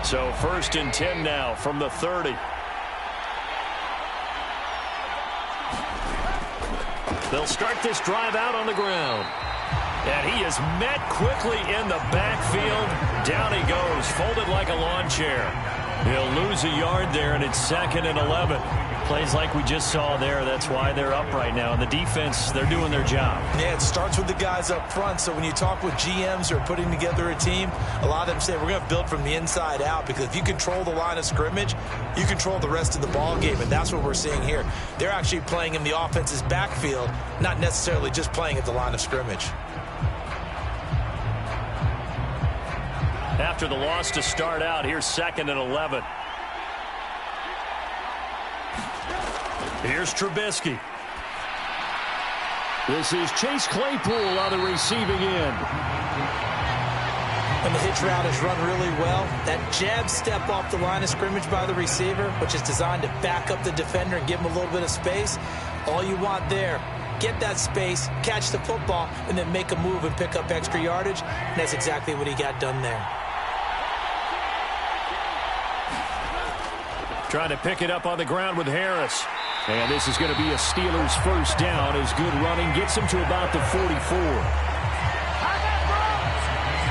So 1st and 10 now from the 30. They'll start this drive out on the ground. And he is met quickly in the backfield. Down he goes, folded like a lawn chair. He'll lose a yard there, and it's 2nd and 11. Plays like we just saw there. That's why they're up right now. And the defense, they're doing their job. Yeah, it starts with the guys up front. So when you talk with GMs who are putting together a team, a lot of them say we're going to build from the inside out, because if you control the line of scrimmage, you control the rest of the ball game, and that's what we're seeing here. They're actually playing in the offense's backfield, not necessarily just playing at the line of scrimmage. After the loss to start out, here's 2nd and 11. Here's Trubisky. This is Chase Claypool on the receiving end. When the hitch route is run really well, that jab step off the line of scrimmage by the receiver, which is designed to back up the defender and give him a little bit of space, all you want there, get that space, catch the football, and then make a move and pick up extra yardage, and that's exactly what he got done there. Trying to pick it up on the ground with Harris. And this is going to be a Steelers 1st down as good running gets him to about the 44.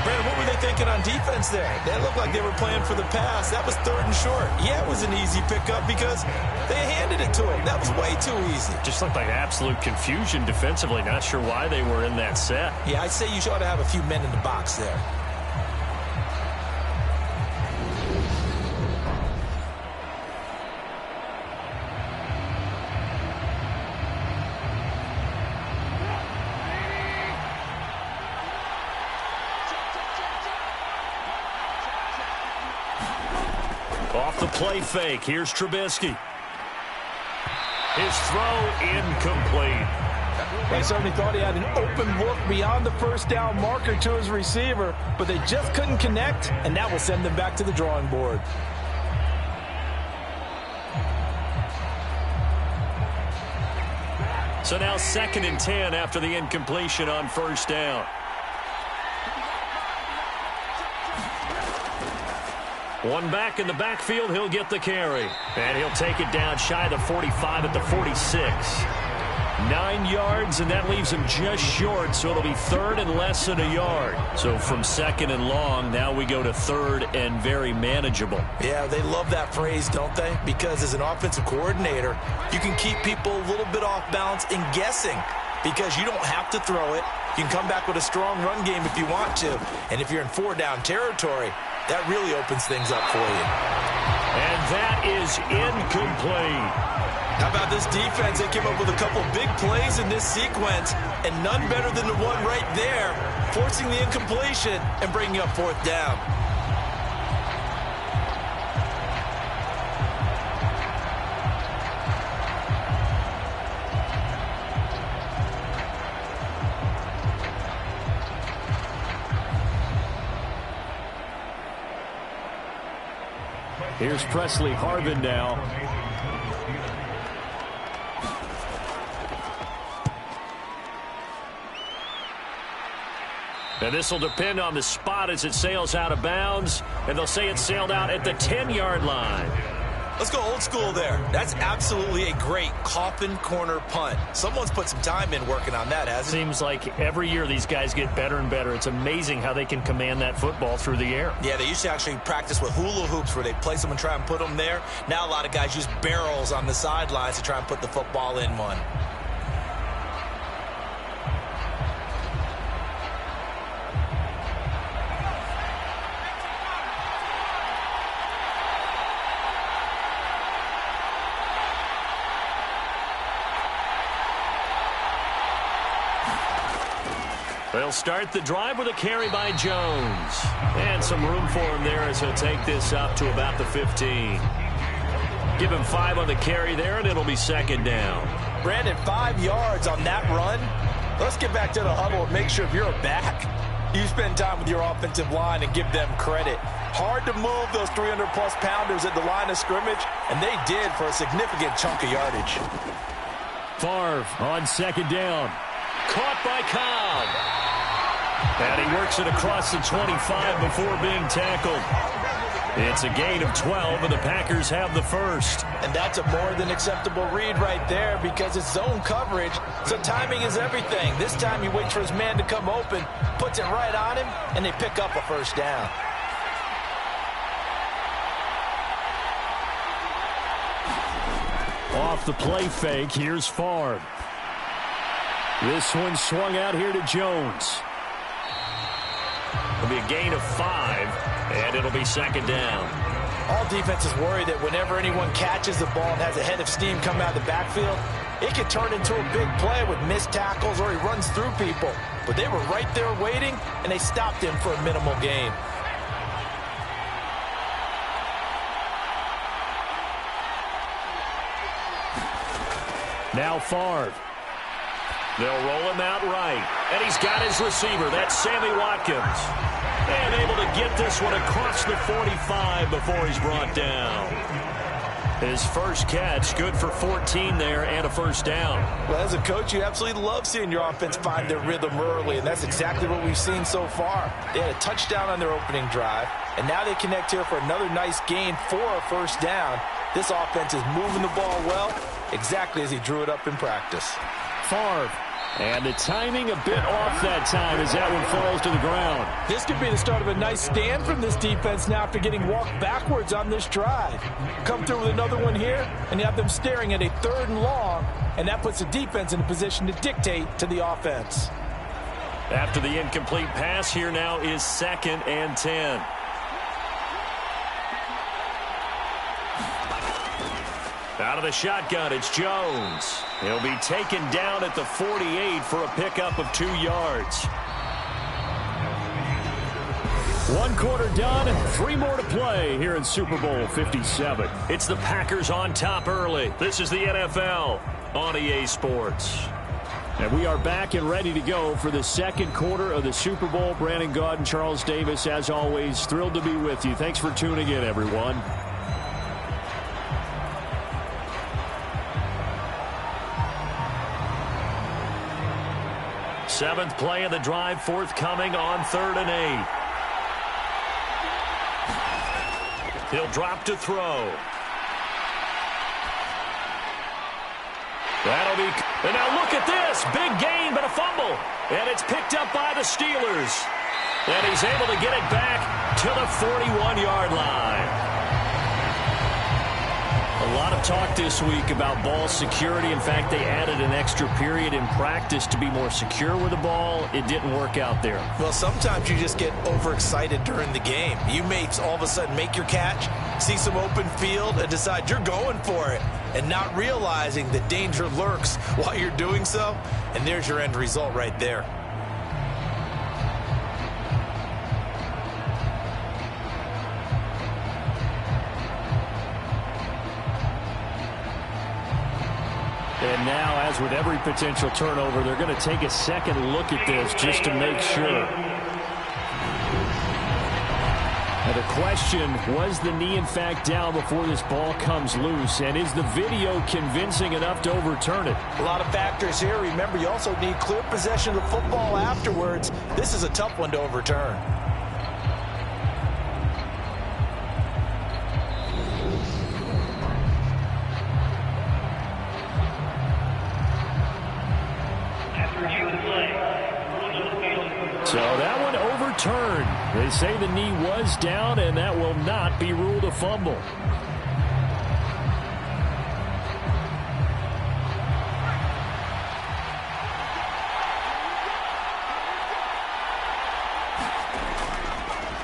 Brandon, what were they thinking on defense there? They looked like they were playing for the pass. That was 3rd and short. Yeah, it was an easy pickup because they handed it to him. That was way too easy. Just looked like absolute confusion defensively. Not sure why they were in that set. Yeah, I'd say you ought to have a few men in the box there. Off the play fake, here's Trubisky. His throw incomplete. They certainly thought he had an open look beyond the 1st down marker to his receiver, but they just couldn't connect, and that will send them back to the drawing board. So now 2nd and 10 after the incompletion on 1st down. One back in the backfield, he'll get the carry. And he'll take it down shy of the 45 at the 46. 9 yards, and that leaves him just short, so it'll be 3rd and less than a yard. So from 2nd and long, now we go to 3rd and very manageable. Yeah, they love that phrase, don't they? Because as an offensive coordinator, you can keep people a little bit off balance and guessing, because you don't have to throw it. You can come back with a strong run game if you want to. And if you're in 4-down territory, that really opens things up for you. And that is incomplete. How about this defense? They came up with a couple big plays in this sequence, and none better than the one right there, forcing the incompletion and bringing up 4th down. Here's Presley Harvin now. And this will depend on the spot as it sails out of bounds. And they'll say it sailed out at the 10-yard line. Let's go old school there. That's absolutely a great coffin corner punt. Someone's put some time in working on that, hasn't it? Seems like every year these guys get better and better. It's amazing how they can command that football through the air. Yeah, they used to actually practice with hula hoops where they place them and try and put them there. Now a lot of guys use barrels on the sidelines to try and put the football in one. They'll start the drive with a carry by Jones. And some room for him there as he'll take this up to about the 15. Give him 5 on the carry there, and it'll be 2nd down. Brandon, 5 yards on that run. Let's get back to the huddle and make sure if you're a back, you spend time with your offensive line and give them credit. Hard to move those 300-plus pounders at the line of scrimmage, and they did for a significant chunk of yardage. Favre on 2nd down. Caught by Cobb. And he works it across the 25 before being tackled. It's a gain of 12, and the Packers have the first. And that's a more than acceptable read right there because it's zone coverage, so timing is everything. This time he waits for his man to come open, puts it right on him, and they pick up a first down. Off the play fake, here's Favre. This one swung out here to Jones. It'll be a gain of 5, and it'll be second down. All defenses worry that whenever anyone catches the ball and has a head of steam come out of the backfield, it could turn into a big play with missed tackles or he runs through people. But they were right there waiting, and they stopped him for a minimal gain. Now Favre. They'll roll him out right. And he's got his receiver. That's Sammy Watkins. And able to get this one across the 45 before he's brought down. His first catch, good for 14 there and a first down. Well, as a coach, you absolutely love seeing your offense find their rhythm early, and that's exactly what we've seen so far. They had a touchdown on their opening drive, and now they connect here for another nice gain for a first down. This offense is moving the ball well, exactly as he drew it up in practice. Favre. And the timing a bit off that time as that one falls to the ground. This could be the start of a nice stand from this defense now after getting walked backwards on this drive. Come through with another one here, and you have them staring at a 3rd and long, and that puts the defense in a position to dictate to the offense. After the incomplete pass, here now is 2nd and 10. Out of the shotgun, it's Jones. He'll be taken down at the 48 for a pickup of 2 yards. 1 quarter done, 3 more to play here in Super Bowl 57. It's the Packers on top early. This is the NFL on EA Sports. And we are back and ready to go for the 2nd quarter of the Super Bowl. Brandon Gaud and Charles Davis, as always, thrilled to be with you. Thanks for tuning in, everyone. Seventh play of the drive, forthcoming on 3rd and 8. He'll drop to throw. That'll be... And now look at this. Big gain, but a fumble. And it's picked up by the Steelers. And he's able to get it back to the 41-yard line. A lot of talk this week about ball security. In fact, they added an extra period in practice to be more secure with the ball. It didn't work out there. Well, sometimes you just get overexcited during the game. You may all of a sudden make your catch, see some open field, and decide you're going for it, and not realizing that danger lurks while you're doing so. And there's your end result right there. And now, as with every potential turnover, they're going to take a second look at this just to make sure. Now the question, was the knee in fact down before this ball comes loose? And is the video convincing enough to overturn it? A lot of factors here. Remember, you also need clear possession of the football afterwards. This is a tough one to overturn. So that one overturned. They say the knee was down, and that will not be ruled a fumble.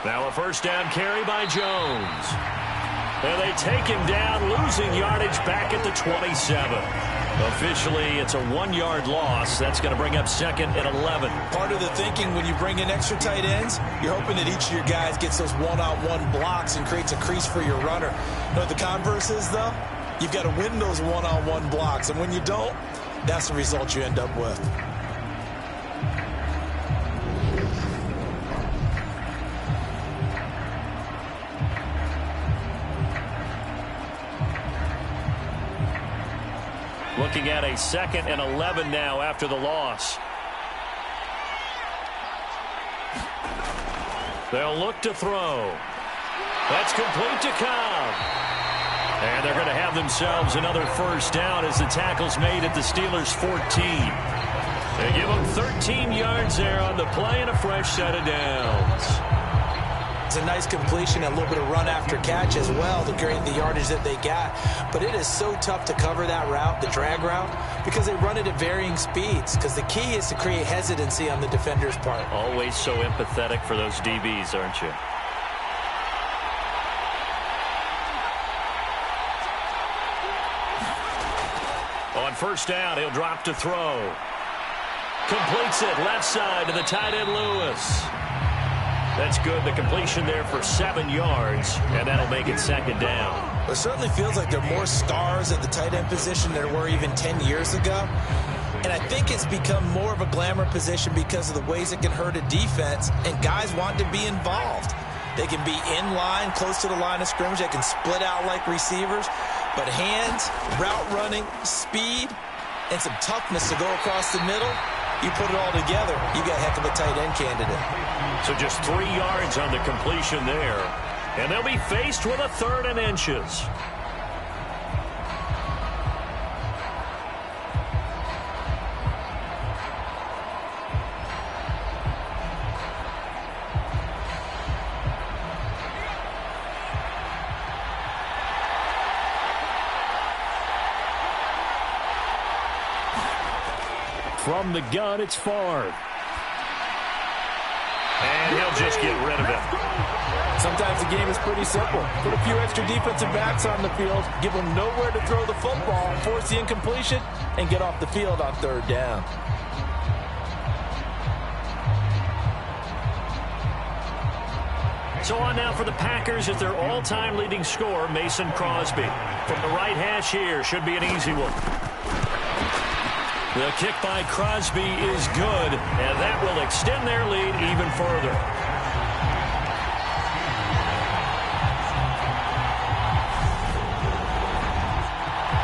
Now a first down carry by Jones. And they take him down, losing yardage back at the 27. Officially, it's a 1-yard loss. That's going to bring up 2nd and 11. Part of the thinking when you bring in extra tight ends, you're hoping that each of your guys gets those one-on-one blocks and creates a crease for your runner. You know what the converse is, though? You've got to win those one-on-one blocks, and when you don't, that's the result you end up with. Looking at a 2nd and 11 now after the loss. They'll look to throw. That's complete to Cobb. And they're going to have themselves another first down as the tackle's made at the Steelers' 14. They give them 13 yards there on the play and a fresh set of downs. It's a nice completion, a little bit of run after catch as well to create the yardage that they got. But it is so tough to cover that route, the drag route, because they run it at varying speeds. Because the key is to create hesitancy on the defender's part. Always so empathetic for those DBs, aren't you? On first down, he'll drop to throw. Completes it left side to the tight end Lewis. That's good. The completion there for 7 yards, and that'll make it second down. It certainly feels like there are more stars at the tight end position than there were even 10 years ago. And I think it's become more of a glamour position because of the ways it can hurt a defense, and guys want to be involved. They can be in line, close to the line of scrimmage. They can split out like receivers. But hands, route running, speed, and some toughness to go across the middle, you put it all together, you got a heck of a tight end candidate. So just 3 yards on the completion there. And they'll be faced with a 3rd and inches. From the gun, it's Favre. And he'll just get rid of it. Sometimes the game is pretty simple. Put a few extra defensive backs on the field, give them nowhere to throw the football, force the incompletion, and get off the field on 3rd down. So on now for the Packers at their all-time leading scorer, Mason Crosby. From the right hash here, should be an easy one. The kick by Crosby is good, and that will extend their lead even further.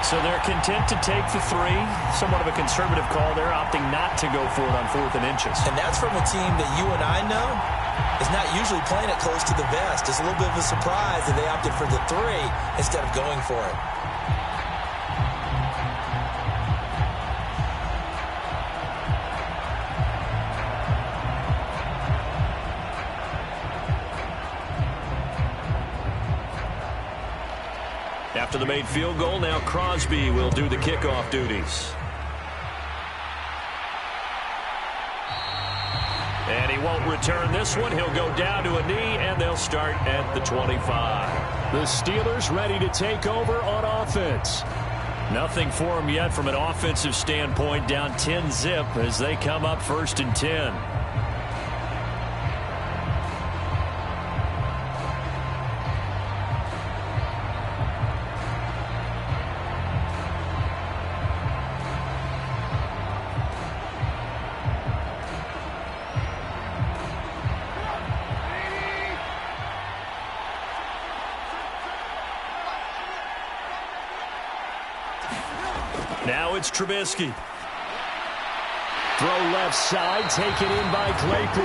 So they're content to take the 3. Somewhat of a conservative call there, opting not to go for it on 4th and inches. And that's from a team that you and I know is not usually playing it close to the vest. It's a little bit of a surprise that they opted for the 3 instead of going for it. After the made field goal, now Crosby will do the kickoff duties. And he won't return this one. He'll go down to a knee, and they'll start at the 25. The Steelers ready to take over on offense. Nothing for them yet from an offensive standpoint, down 10-zip as they come up 1st and 10. Now it's Trubisky. Throw left side, taken in by Claypool.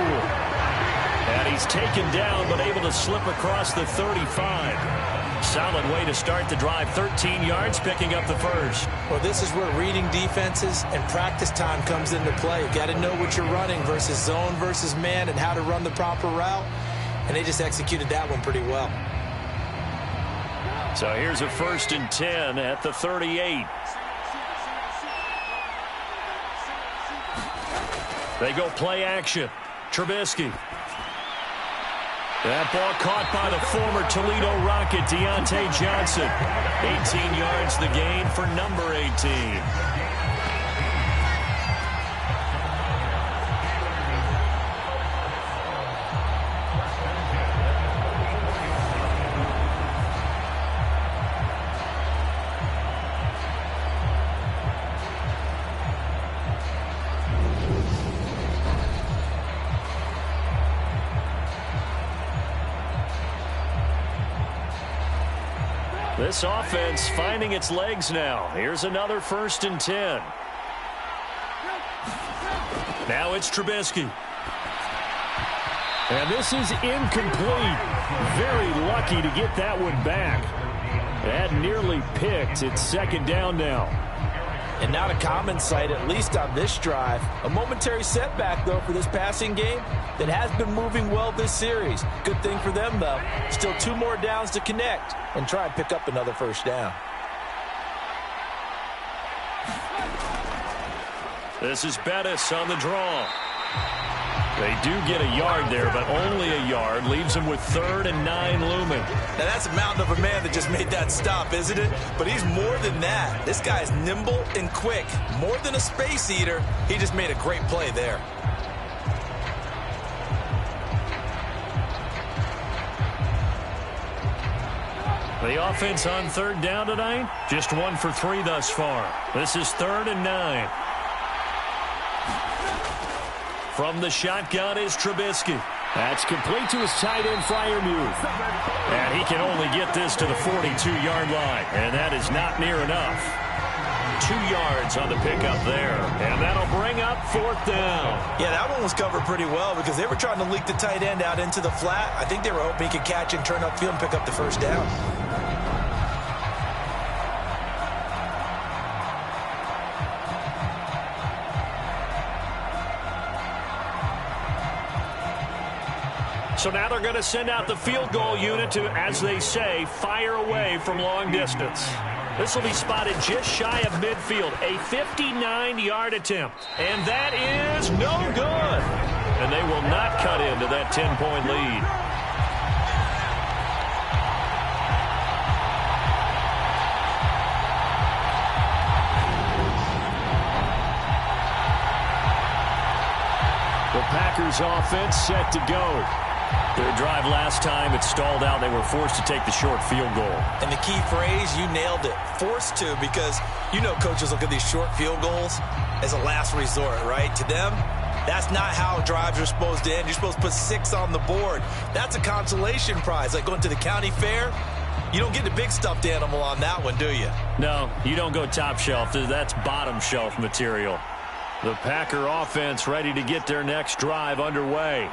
And he's taken down, but able to slip across the 35. Solid way to start the drive. 13 yards, picking up the first. Well, this is where reading defenses and practice time comes into play. You got to know what you're running versus zone versus man and how to run the proper route. And they just executed that one pretty well. So here's a 1st and 10 at the 38. They go play action. Trubisky. That ball caught by the former Toledo Rocket, Deontay Johnson. 18 yards the gain for number 18. This offense finding its legs now. Here's another 1st and 10. Now it's Trubisky. And this is incomplete. Very lucky to get that one back. That nearly picked. It's second down now. And not a common sight, at least on this drive. A momentary setback, though, for this passing game that has been moving well this series. Good thing for them, though. Still 2 more downs to connect and try and pick up another first down. This is Bettis on the draw. They do get a yard there, but only a yard. Leaves them with 3rd and 9 looming. Now, that's a mountain of a man that just made that stop, isn't it? But he's more than that. This guy's nimble and quick. More than a space eater. He just made a great play there. The offense on 3rd down tonight, just 1 for 3 thus far. This is 3rd and 9. From the shotgun is Trubisky. That's complete to his tight end, Freiermuth. And he can only get this to the 42-yard line. And that is not near enough. 2 yards on the pickup there. And that'll bring up 4th down. Yeah, that one was covered pretty well because they were trying to leak the tight end out into the flat. I think they were hoping he could catch and turn upfield and pick up the first down. So now they're going to send out the field goal unit to, as they say, fire away from long distance. This will be spotted just shy of midfield. A 59-yard attempt. And that is no good. And they will not cut into that 10-point lead. The Packers offense set to go. Their drive last time, it stalled out. They were forced to take the short field goal. And the key phrase, you nailed it, forced to, because you know coaches look at these short field goals as a last resort, right? To them, that's not how drives are supposed to end. You're supposed to put 6 on the board. That's a consolation prize, like going to the county fair. You don't get the big stuffed animal on that one, do you? No, you don't go top shelf. That's bottom shelf material. The Packer offense ready to get their next drive underway.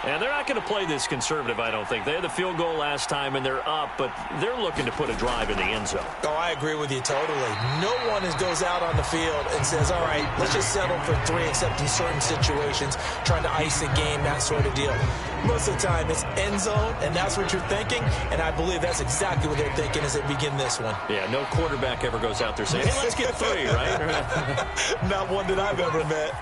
And they're not going to play this conservative, I don't think. They had the field goal last time, and they're up, but they're looking to put a drive in the end zone. Oh, I agree with you totally. No one goes out on the field and says, all right, let's just settle for 3, except in certain situations, trying to ice a game, that sort of deal. Most of the time, it's end zone, and that's what you're thinking, and I believe that's exactly what they're thinking as they begin this one. Yeah, no quarterback ever goes out there saying, hey, let's get 3, right? Not one that I've ever met.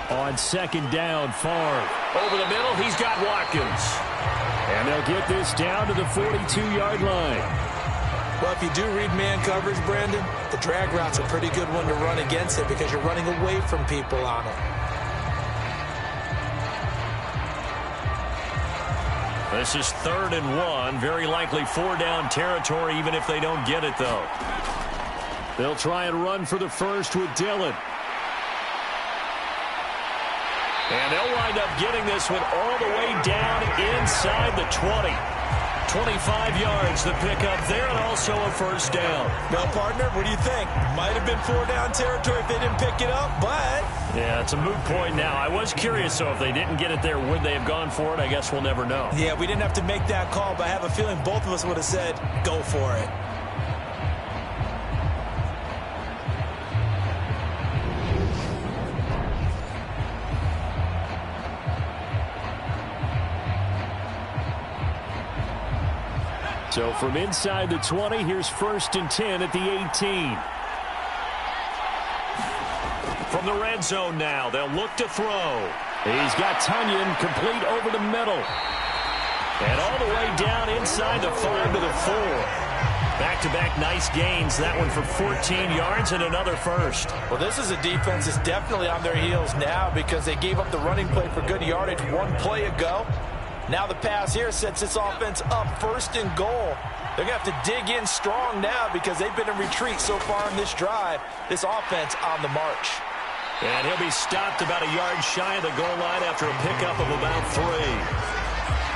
On 2nd down, Favre. Over the middle, he's got Watkins. And they'll get this down to the 42-yard line. Well, if you do read man coverage, Brandon, the drag route's a pretty good one to run against it because you're running away from people on it. This is 3rd and 1. Very likely 4-down territory, even if they don't get it, though. They'll try and run for the first with Dillon. And they'll wind up getting this one all the way down inside the 20. 25 yards to pick up there, and also a first down. Well, partner, what do you think? Might have been 4-down territory if they didn't pick it up, but... Yeah, it's a moot point now. I was curious, though, if they didn't get it there, would they have gone for it? I guess we'll never know. Yeah, we didn't have to make that call, but I have a feeling both of us would have said, go for it. So from inside the 20, here's 1st and 10 at the 18. From the red zone now, they'll look to throw. He's got Tunyon complete over the middle. And all the way down inside the 5 to the 4. Back-to-back nice gains. That one for 14 yards and another first. Well, this is a defense that's definitely on their heels now because they gave up the running play for good yardage 1 play ago. Now the pass here sets this offense up 1st and goal. They're going to have to dig in strong now because they've been in retreat so far in this drive. This offense on the march. And he'll be stopped about a yard shy of the goal line after a pickup of about 3.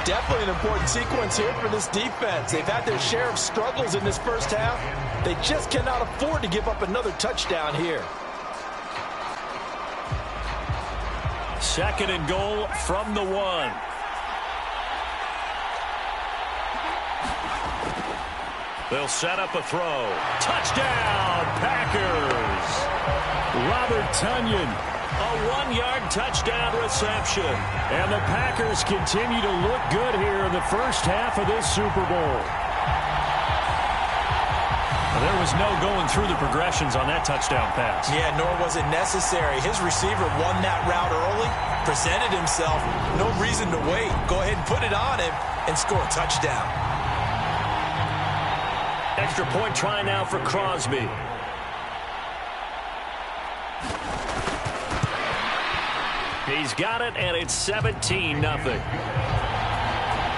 Definitely an important sequence here for this defense. They've had their share of struggles in this first half. They just cannot afford to give up another touchdown here. 2nd and goal from the 1. They'll set up a throw. Touchdown, Packers! Robert Tonyan, a 1-yard touchdown reception. And the Packers continue to look good here in the first half of this Super Bowl. There was no going through the progressions on that touchdown pass. Yeah, nor was it necessary. His receiver won that route early, presented himself. No reason to wait. Go ahead and put it on him and score a touchdown. Extra point try now for Crosby. He's got it, and it's 17-0.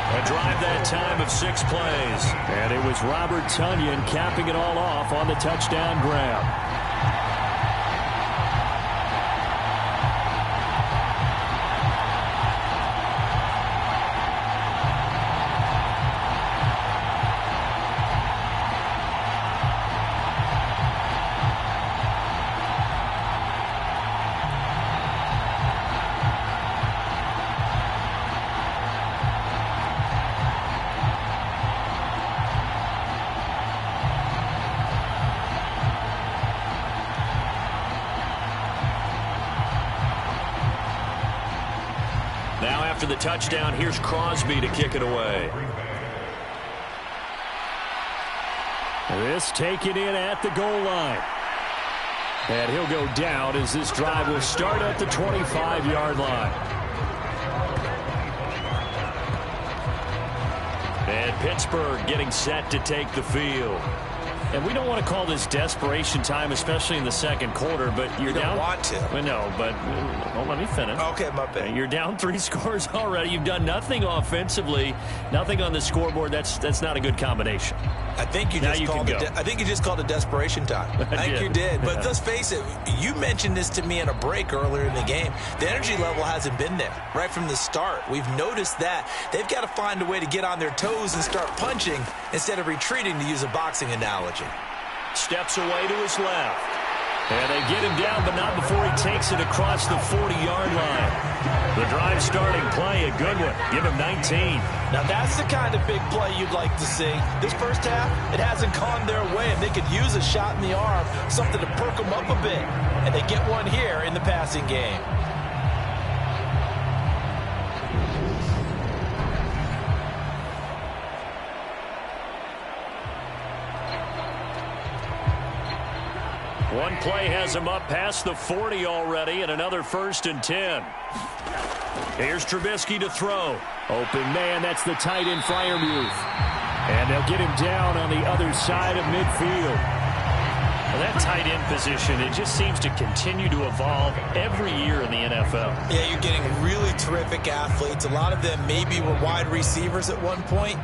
A drive that time of 6 plays. And it was Robert Tonyan capping it all off on the touchdown grab. Now after the touchdown, here's Crosby to kick it away. This taken in at the goal line. And he'll go down as this drive will start at the 25-yard line. And Pittsburgh getting set to take the field. And we don't want to call this desperation time, especially in the second quarter, but you're down. You don't want to. Well, no, but don't let me finish. Okay, my bad. You're down 3 scores already. You've done nothing offensively, nothing on the scoreboard. That's not a good combination. I think you just called it desperation time. I think you did. But let's face it, you mentioned this to me in a break earlier in the game. The energy level hasn't been there right from the start. We've noticed that. They've got to find a way to get on their toes and start punching instead of retreating, to use a boxing analogy. Steps away to his left. And they get him down, but not before he takes it across the 40-yard line. The drive starting play, a good one. Give him 19. Now that's the kind of big play you'd like to see. This first half, it hasn't gone their way, and they could use a shot in the arm, something to perk them up a bit. And they get one here in the passing game. One play has him up past the 40 already, and another 1st and 10. Here's Trubisky to throw. Open man, that's the tight end Freiermuth. And they'll get him down on the other side of midfield. Well, that tight end position, it just seems to continue to evolve every year in the NFL. Yeah, you're getting really terrific athletes. A lot of them maybe were wide receivers at one point.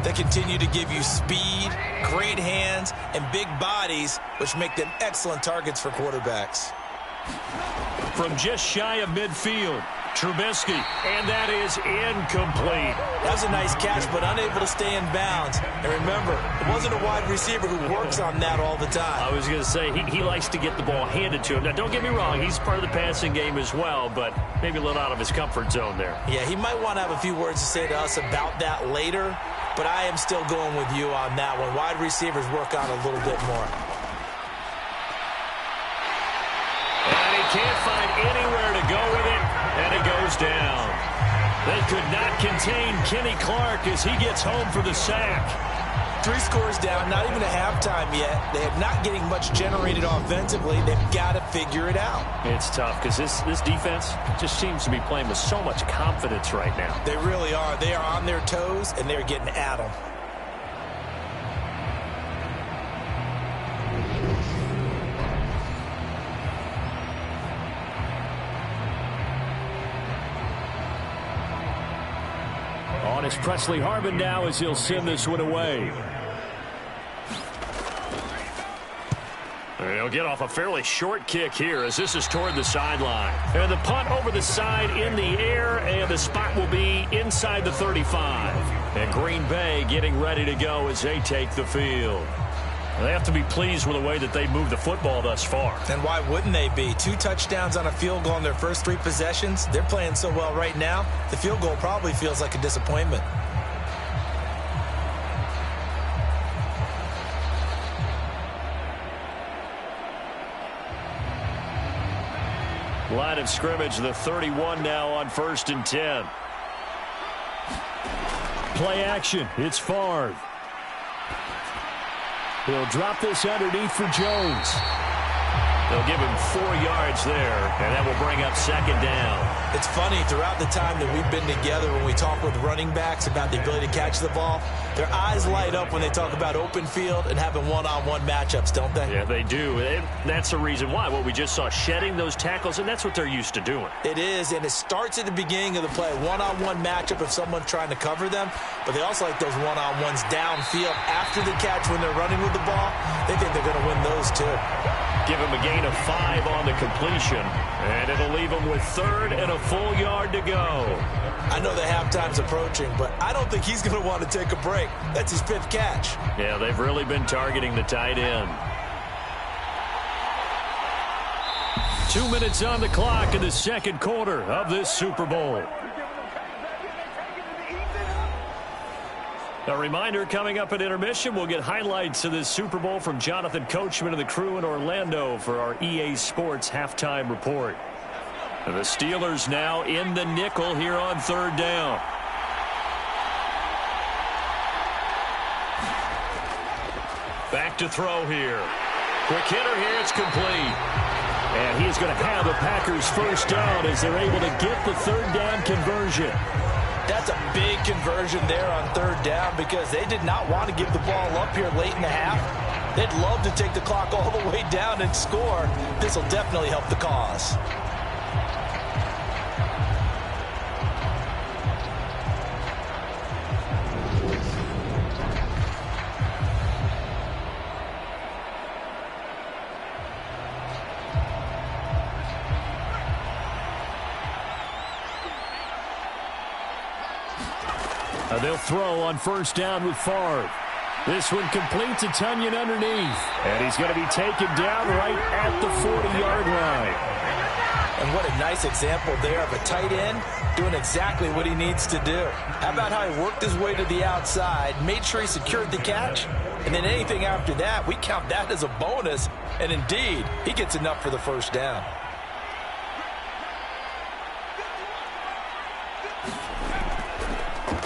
They continue to give you speed, great hands, and big bodies, which make them excellent targets for quarterbacks. From just shy of midfield, Trubisky, and that is incomplete. That was a nice catch, but unable to stay in bounds. And remember, it wasn't a wide receiver who works on that all the time. I was going to say, he likes to get the ball handed to him. Now, don't get me wrong, he's part of the passing game as well, but maybe a little out of his comfort zone there. Yeah, he might want to have a few words to say to us about that later, but I am still going with you on that one. Wide receivers work on a little bit more. And he can't find anywhere to go with it, and it goes down. They could not contain Kenny Clark as he gets home for the sack. 3 scores down, not even a halftime yet. They are not getting much generated offensively. They've got to figure it out. It's tough because this defense just seems to be playing with so much confidence right now. They really are. They are on their toes, and they're getting at them. On is Presley Harmon now as he'll send this one away. He'll get off a fairly short kick here as this is toward the sideline. And the punt over the side in the air, and the spot will be inside the 35. And Green Bay getting ready to go as they take the field. They have to be pleased with the way that they moved the football thus far. And why wouldn't they be? 2 touchdowns on a field goal in their first 3 possessions. They're playing so well right now, the field goal probably feels like a disappointment. Line of scrimmage, the 31 now on 1st and 10. Play action. It's Favre. He'll drop this underneath for Jones. They'll give him 4 yards there, and that will bring up 2nd down. It's funny, throughout the time that we've been together, when we talk with running backs about the ability to catch the ball, their eyes light up when they talk about open field and having one-on-one matchups, don't they? Yeah, they do. And that's the reason why. What we just saw, shedding those tackles, and that's what they're used to doing. It is, and it starts at the beginning of the play. One-on-one matchup of someone trying to cover them, but they also like those one-on-ones downfield after the catch when they're running with the ball. They think they're going to win those too. Give him a gain of 5 on the completion, and it'll leave him with 3rd and a full yard to go. I know the halftime's approaching, but I don't think he's going to want to take a break. That's his 5th catch. Yeah, they've really been targeting the tight end. 2 minutes on the clock in the 2nd quarter of this Super Bowl. A reminder, coming up at intermission, we'll get highlights of this Super Bowl from Jonathan Coachman and the crew in Orlando for our EA Sports halftime report. The Steelers now in the nickel here on 3rd down. Back to throw here. Quick hitter here, it's complete. And he's going to have the Packers 1st down as they're able to get the 3rd down conversion. That's a big conversion there on 3rd down because they did not want to give the ball up here late in the half. They'd love to take the clock all the way down and score. This will definitely help the cause. They'll throw on 1st down with Favre. This one completes. It's Onion underneath. And he's going to be taken down right at the 40-yard line. And what a nice example there of a tight end doing exactly what he needs to do. How about how he worked his way to the outside, made sure he secured the catch, and then anything after that, we count that as a bonus. And indeed, he gets enough for the 1st down.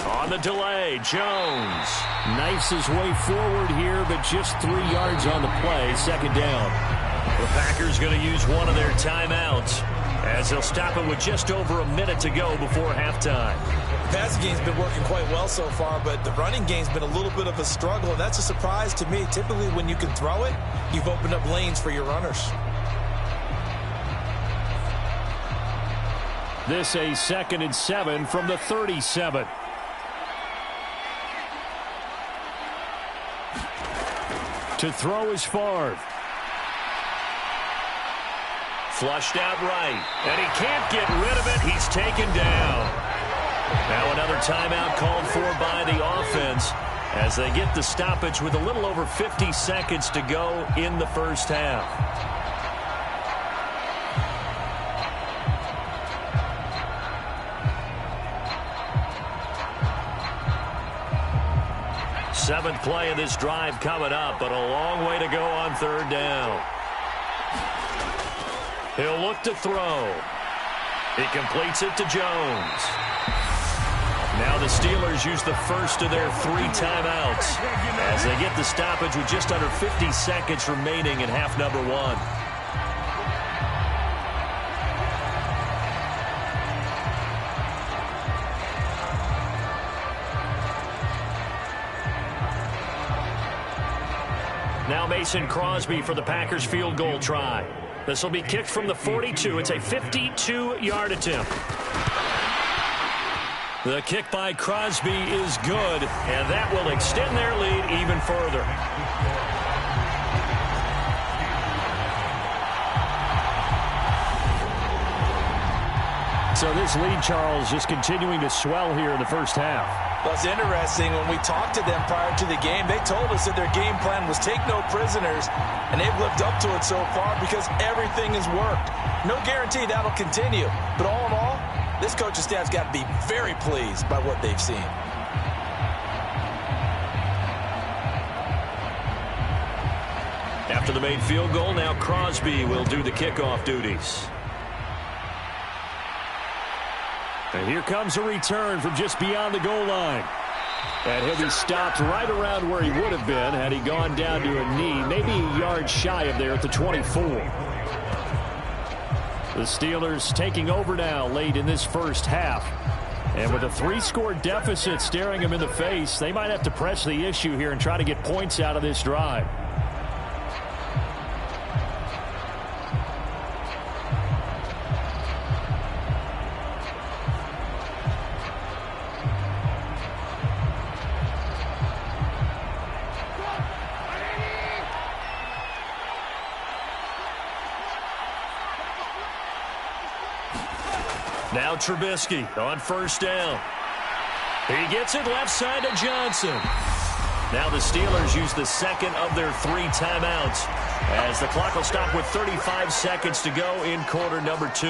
On the delay, Jones knifes his way forward here, but just 3 yards on the play, 2nd down. The Packers going to use one of their timeouts as they'll stop it with just over a minute to go before halftime. The passing game's been working quite well so far, but the running game's been a little bit of a struggle, and that's a surprise to me. Typically, when you can throw it, you've opened up lanes for your runners. This a 2nd and 7 from the 37. To throw is Favre. Flushed out right. And he can't get rid of it. He's taken down. Now another timeout called for by the offense as they get the stoppage with a little over 50 seconds to go in the 1st half. Seventh play of this drive coming up, but a long way to go on 3rd down. He'll look to throw. He completes it to Jones. Now the Steelers use the 1st of their 3 timeouts as they get the stoppage with just under 50 seconds remaining in half number 1. Now Mason Crosby for the Packers field goal try. This will be kicked from the 42. It's a 52-yard attempt. The kick by Crosby is good, and that will extend their lead even further. So this lead, Charles, just continuing to swell here in the first half. Well, it's interesting. When we talked to them prior to the game, they told us that their game plan was take no prisoners, and they've lived up to it so far because everything has worked. No guarantee that'll continue, but all in all, this coaching staff's got to be very pleased by what they've seen. After the made field goal, now Crosby will do the kickoff duties. And here comes a return from just beyond the goal line. And he'll be stopped right around where he would have been had he gone down to a knee, maybe a yard shy of there at the 24. The Steelers taking over now late in this first half. And with a 3-score deficit staring them in the face, they might have to press the issue here and try to get points out of this drive. Now Trubisky on first down. He gets it left side to Johnson. Now the Steelers use the second of their 3 timeouts as the clock will stop with 35 seconds to go in quarter number 2.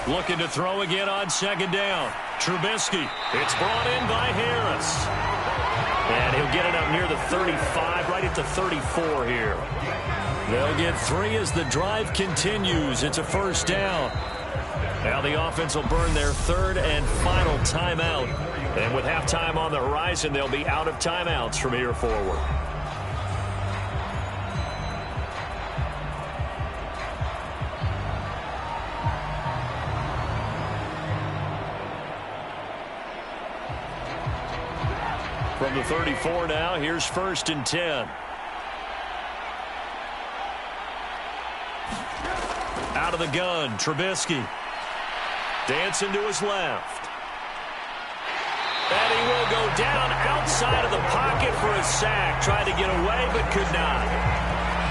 Looking to throw again on second down. Trubisky. It's brought in by Harris. And he'll get it up near the 35, right at the 34 here. They'll get 3 as the drive continues. It's a first down. Now the offense will burn their 3rd and final timeout. And with halftime on the horizon, they'll be out of timeouts from here forward. From the 34 now, here's 1st and 10. Out of the gun, Trubisky. Dancing to his left. And he will go down outside of the pocket for a sack. Tried to get away, but could not.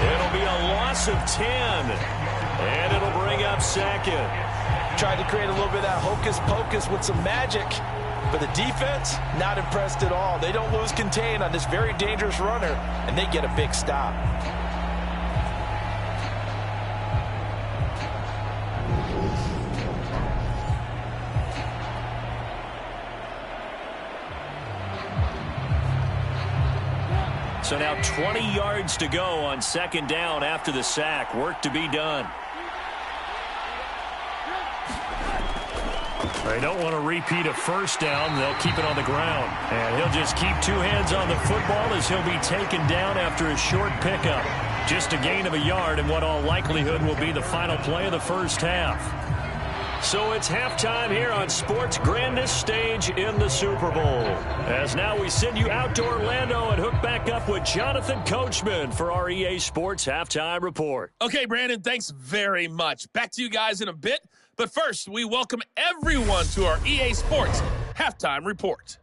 It'll be a loss of 10. And it'll bring up 2nd. Tried to create a little bit of that hocus-pocus with some magic. But the defense, not impressed at all. They don't lose contain on this very dangerous runner, and they get a big stop. So now 20 yards to go on second down after the sack. Work to be done. They don't want to repeat a first down. They'll keep it on the ground. And he'll just keep 2 hands on the football as he'll be taken down after a short pickup. Just a gain of a yard in what all likelihood will be the final play of the first half. So it's halftime here on sports' grandest stage in the Super Bowl. As now we send you out to Orlando and hook back up with Jonathan Coachman for our EA Sports Halftime Report. Okay, Brandon, thanks very much. Back to you guys in a bit. But first, we welcome everyone to our EA Sports Halftime Report.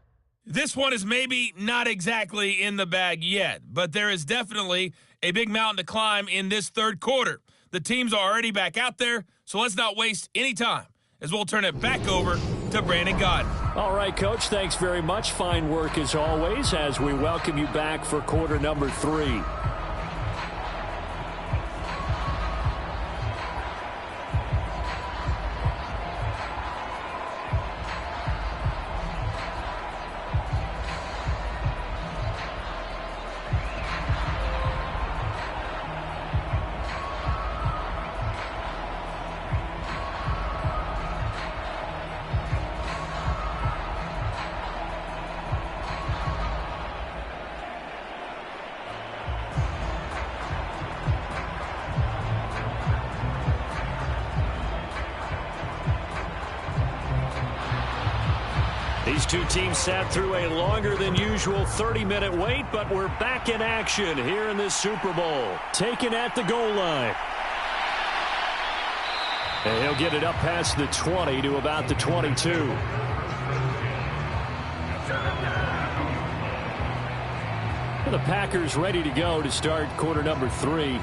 This one is maybe not exactly in the bag yet, but there is definitely a big mountain to climb in this third quarter. The teams are already back out there, so let's not waste any time as we'll turn it back over to Brandon Godden. All right, Coach, thanks very much. Fine work as always as we welcome you back for quarter number 3. These two teams sat through a longer than usual 30-minute wait, but we're back in action here in this Super Bowl. Taken at the goal line. And he'll get it up past the 20 to about the 22. The Packers ready to go to start quarter number 3.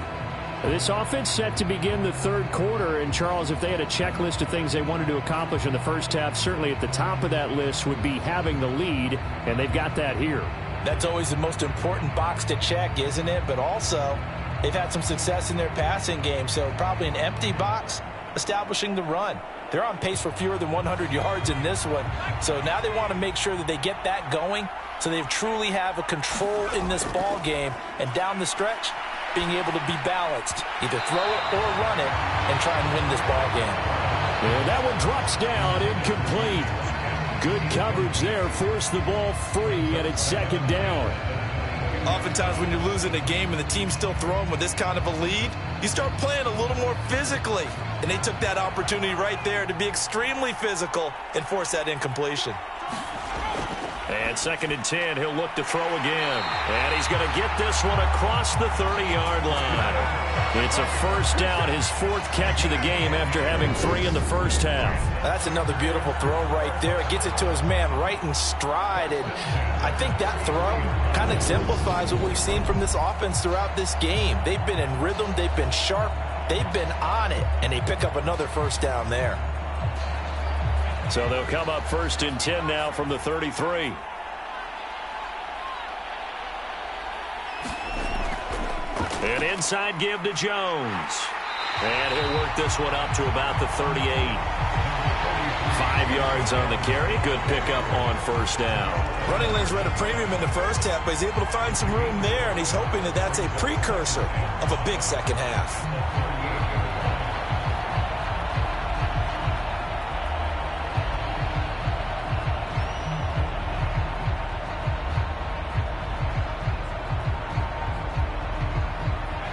This offense set to begin the third quarter. And, Charles, if they had a checklist of things they wanted to accomplish in the first half, certainly at the top of that list would be having the lead, and they've got that here. That's always the most important box to check, isn't it? But also, they've had some success in their passing game, so probably an empty box establishing the run. They're on pace for fewer than 100 yards in this one, so now they want to make sure that they get that going so they truly have a control in this ball game, and down the stretch, being able to be balanced, either throw it or run it, and try and win this ball game. And that one drops down, incomplete. Good coverage there, forced the ball free, and it's second down. Oftentimes when you're losing a game and the team's still throwing with this kind of a lead, you start playing a little more physically. And they took that opportunity right there to be extremely physical and force that incompletion. And second and 10, he'll look to throw again. And he's going to get this one across the 30-yard line. It's a first down, his fourth catch of the game after having 3 in the first half. That's another beautiful throw right there. It gets it to his man right in stride. And I think that throw kind of exemplifies what we've seen from this offense throughout this game. They've been in rhythm. They've been sharp. They've been on it. And they pick up another first down there. So they'll come up first and 10 now from the 33. An inside give to Jones. And he'll work this one up to about the 38. 5 yards on the carry. Good pickup on first down. Running lanes were at a premium in the first half, but he's able to find some room there, and he's hoping that that's a precursor of a big second half.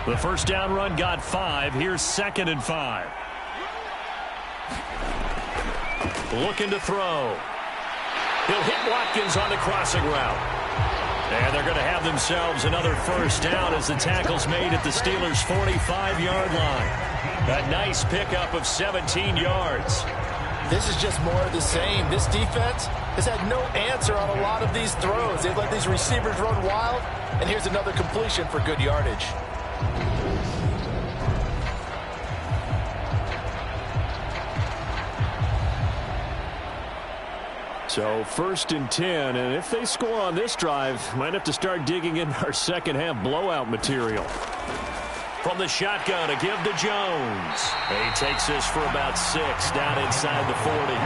The first down run got 5. Here's second and 5. Looking to throw. He'll hit Watkins on the crossing route. And they're going to have themselves another first down as the tackle's made at the Steelers' 45-yard line. A nice pickup of 17 yards. This is just more of the same. This defense has had no answer on a lot of these throws. They've let these receivers run wild, and here's another completion for good yardage. So first and 10, and if they score on this drive, might have to start digging in our second half blowout material. From the shotgun, a give to Jones. He takes this for about 6 down inside the 40.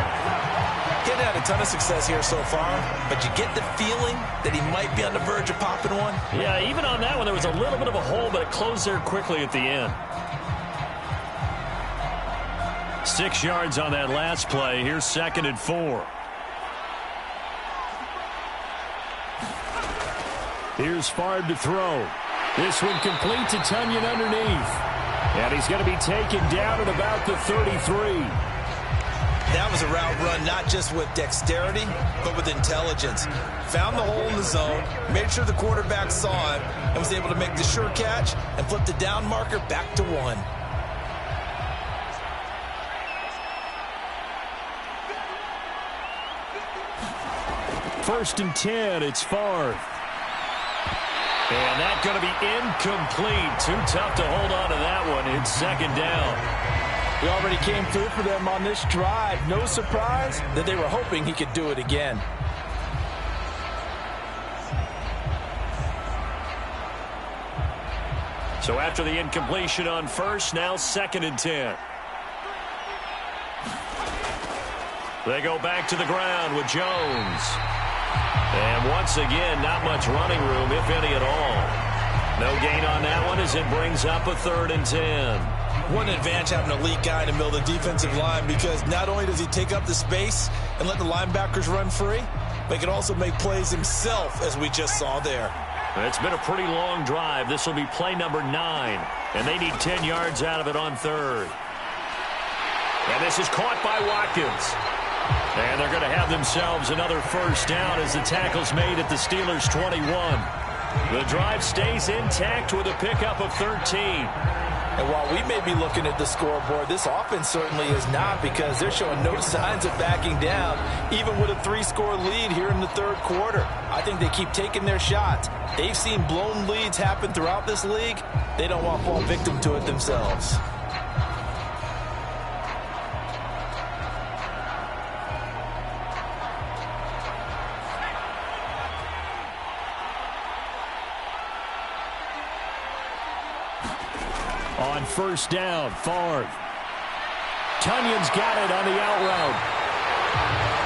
He's had a ton of success here so far, but you get the feeling that he might be on the verge of popping one. Yeah, even on that one, there was a little bit of a hole, but it closed there quickly at the end. 6 yards on that last play. Here's second and 4. Here's Favre to throw. This one complete to Tunyon underneath. And he's going to be taken down at about the 33. That was a route run not just with dexterity, but with intelligence. Found the hole in the zone, made sure the quarterback saw him, and was able to make the sure catch and flip the down marker back to 1. First and 10, it's Favre. And that's going to be incomplete. Too tough to hold on to that one. It's second down. He already came through for them on this drive. No surprise that they were hoping he could do it again. So after the incompletion on first, now second and 10. They go back to the ground with Jones. And once again, not much running room, if any at all. No gain on that one as it brings up a third and 10. One advantage having an elite guy in the middle of the defensive line, because not only does he take up the space and let the linebackers run free, but he can also make plays himself, as we just saw there. It's been a pretty long drive. This will be play number 9, and they need 10 yards out of it on third. And this is caught by Watkins. And they're going to have themselves another first down as the tackle's made at the Steelers' 21. The drive stays intact with a pickup of 13. And while we may be looking at the scoreboard, this offense certainly is not, because they're showing no signs of backing down, even with a 3-score lead here in the third quarter. I think they keep taking their shots. They've seen blown leads happen throughout this league. They don't want to fall victim to it themselves. On first down, Favre. Tunyon's got it on the out route.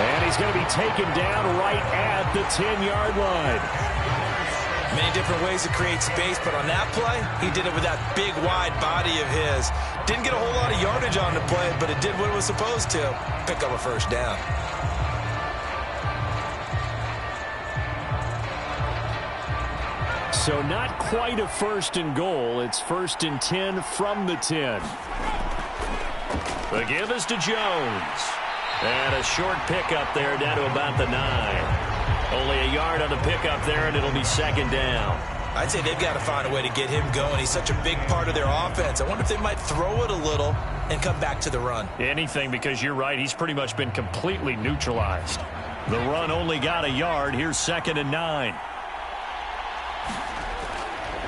And he's going to be taken down right at the 10-yard line. Many different ways to create space, but on that play, he did it with that big, wide body of his. Didn't get a whole lot of yardage on the play, but it did what it was supposed to. Pick up a first down. So not quite a first and goal. It's first and 10 from the 10. The give is to Jones. And a short pickup there down to about the 9. Only a yard on the pickup there, and it'll be second down. I'd say they've got to find a way to get him going. He's such a big part of their offense. I wonder if they might throw it a little and come back to the run. Anything, because you're right. He's pretty much been completely neutralized. The run only got a yard. Here's second and 9.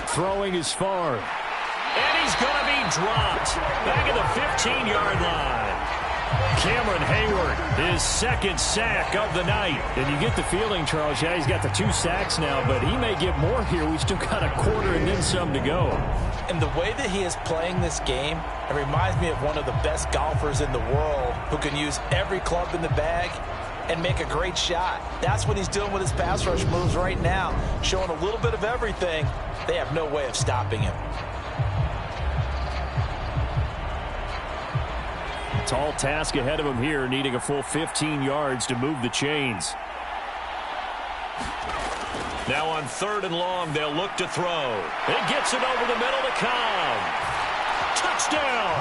Throwing is Favre. And he's going to be dropped. Back at the 15-yard line. Cameron Hayward, his second sack of the night. And you get the feeling, Charles, yeah, he's got the 2 sacks now, but he may get more here. We still got a quarter and then some to go. And the way that he is playing this game, it reminds me of one of the best golfers in the world who can use every club in the bag and make a great shot. That's what he's doing with his pass rush moves right now, showing a little bit of everything. They have no way of stopping him. Tall task ahead of him here, needing a full 15 yards to move the chains. Now on third and long, they'll look to throw. It gets it over the middle to Cobb. Touchdown!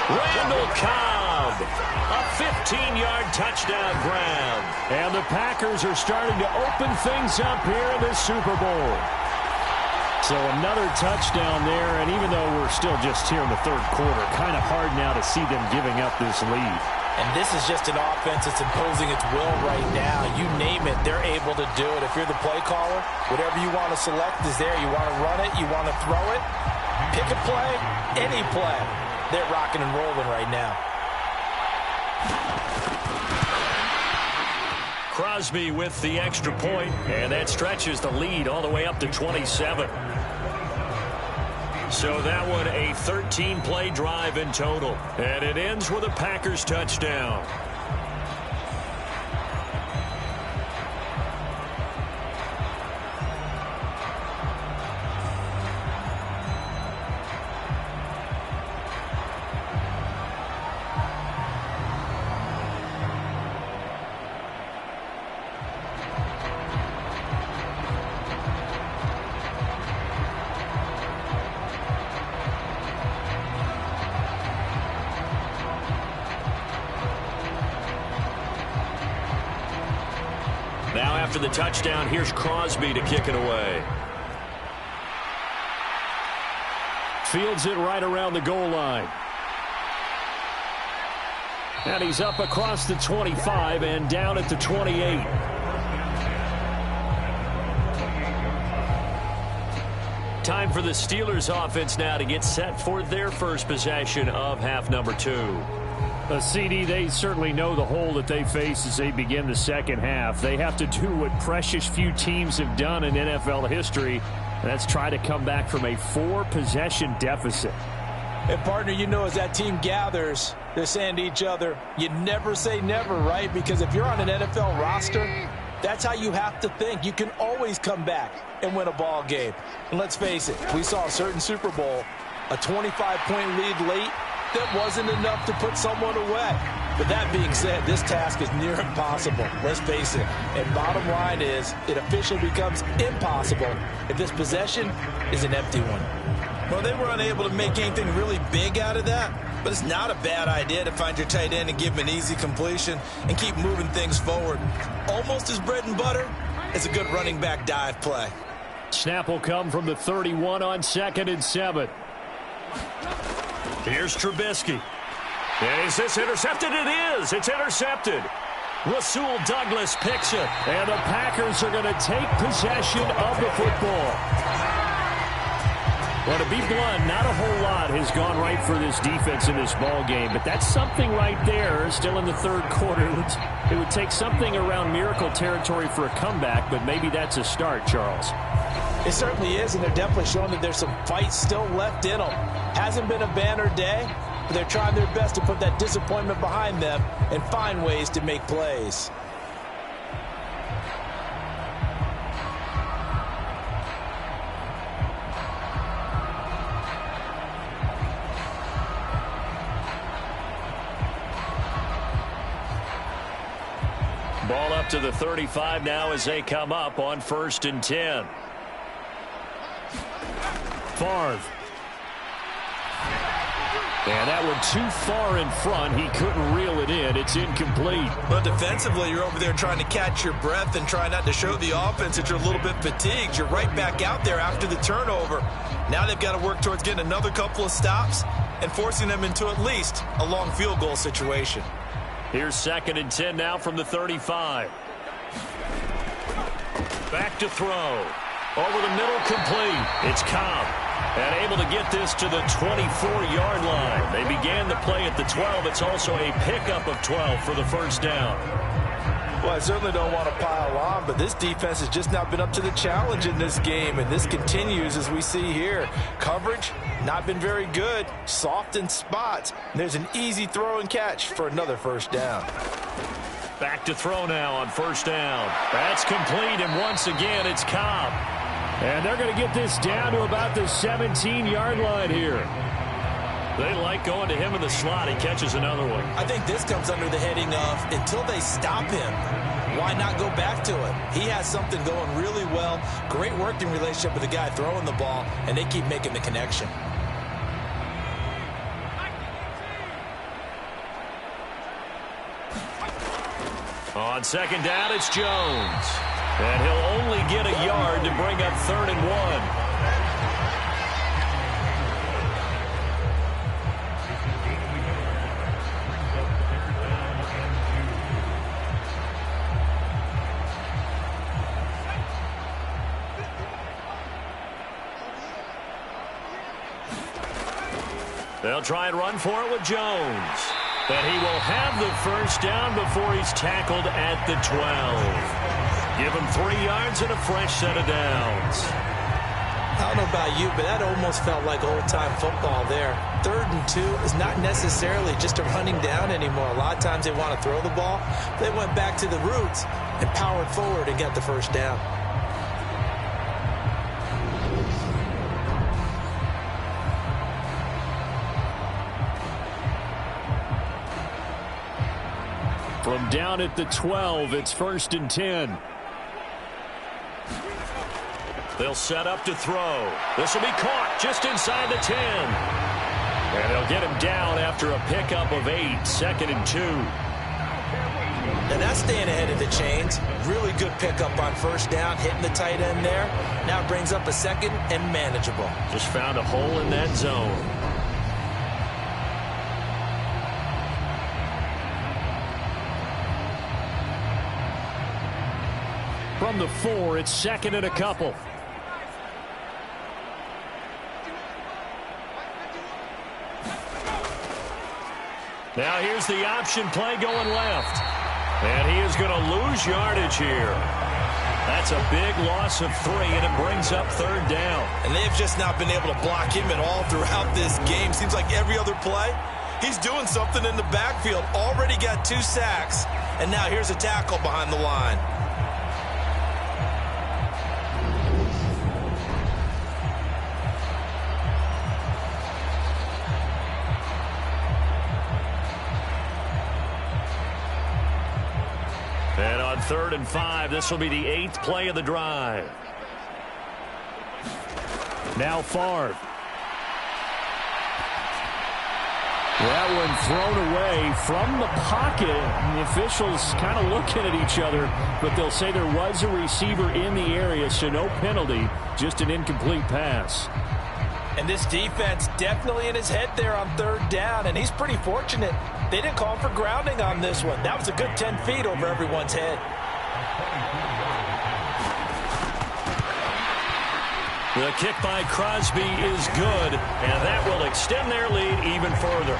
Randall Cobb. A 15-yard touchdown grab. And the Packers are starting to open things up here in the Super Bowl. So another touchdown there, and even though we're still just here in the third quarter, kind of hard now to see them giving up this lead. And this is just an offense that's imposing its will right now. You name it, they're able to do it. If you're the play caller, whatever you want to select is there. You want to run it, you want to throw it, pick a play, any play. They're rocking and rolling right now. Crosby with the extra point, and that stretches the lead all the way up to 27. So that one a 13-play drive in total, and it ends with a Packers touchdown. Now after the touchdown, here's Crosby to kick it away. Fields it right around the goal line. And he's up across the 25 and down at the 28. Time for the Steelers offense now to get set for their first possession of half number 2. A CD, they certainly know the hole that they face as they begin the second half. They have to do what precious few teams have done in NFL history, and that's try to come back from a 4-possession deficit. And, partner, you know, as that team gathers, they're saying to each other, you never say never, right? Because if you're on an NFL roster, that's how you have to think. You can always come back and win a ball game. And let's face it, we saw a certain Super Bowl, a 25-point lead late, that wasn't enough to put someone away. But that being said, this task is near impossible. Let's face it. And bottom line is, it officially becomes impossible if this possession is an empty one. Well, they were unable to make anything really big out of that, but it's not a bad idea to find your tight end and give him an easy completion and keep moving things forward. Almost as bread and butter as a good running back dive play. Snap will come from the 31 on 2nd and 7. Here's Trubisky. And is this intercepted? It is. It's intercepted. Rasul Douglas picks it. And the Packers are going to take possession of the football. Well, to be blunt, not a whole lot has gone right for this defense in this ball game, but that's something right there. Still in the third quarter. It would take something around miracle territory for a comeback, but maybe that's a start, Charles. It certainly is, and they're definitely showing that there's some fight still left in them. Hasn't been a banner day, but they're trying their best to put that disappointment behind them and find ways to make plays. Ball up to the 35 now as they come up on 1st and 10. Favre. And that one too far in front. He couldn't reel it in. It's incomplete. But defensively, you're over there trying to catch your breath and try not to show the offense that you're a little bit fatigued. You're right back out there after the turnover. Now they've got to work towards getting another couple of stops and forcing them into at least a long field goal situation. Here's 2nd and 10 now from the 35. Back to throw. Over the middle, complete. It's Cobb. And able to get this to the 24-yard line. They began the play at the 12. It's also a pickup of 12 for the first down. Well, I certainly don't want to pile on, but this defense has just not been up to the challenge in this game, and this continues as we see here. Coverage, not been very good. Soft in spots. And there's an easy throw and catch for another first down. Back to throw now on 1st down. That's complete, and once again, it's Cobb. And they're going to get this down to about the 17-yard line here. They like going to him in the slot. He catches another one. I think this comes under the heading of until they stop him, why not go back to it? He has something going really well. Great working relationship with the guy throwing the ball, and they keep making the connection. On 2nd down, it's Jones. And he'll only get a yard to bring up 3rd and 1. They'll try and run for it with Jones. And he will have the first down before he's tackled at the 12. Give him 3 yards and a fresh set of downs. I don't know about you, but that almost felt like old-time football there. 3rd and 2 is not necessarily just a running down anymore. A lot of times they want to throw the ball. They went back to the roots and powered forward and got the first down. From down at the 12, it's 1st and 10. They'll set up to throw. This will be caught just inside the 10. And they'll get him down after a pickup of 8, 2nd and 2. And that's staying ahead of the chains. Really good pickup on 1st down, hitting the tight end there. Now it brings up a 2nd and manageable. Just found a hole in that zone. From the 4, it's 2nd and a couple. Now here's the option play going left. And he is going to lose yardage here. That's a big loss of 3, and it brings up 3rd down. And they've just not been able to block him at all throughout this game. Seems like every other play, he's doing something in the backfield. Already got 2 sacks, and now here's a tackle behind the line. And on 3rd and 5, this will be the 8th play of the drive. Now Favre. That one thrown away from the pocket. And the officials kind of looking at each other, but they'll say there was a receiver in the area, so no penalty, just an incomplete pass. And this defense definitely in his head there on third down, and he's pretty fortunate. They didn't call for grounding on this one. That was a good 10 feet over everyone's head. The kick by Crosby is good, and that will extend their lead even further.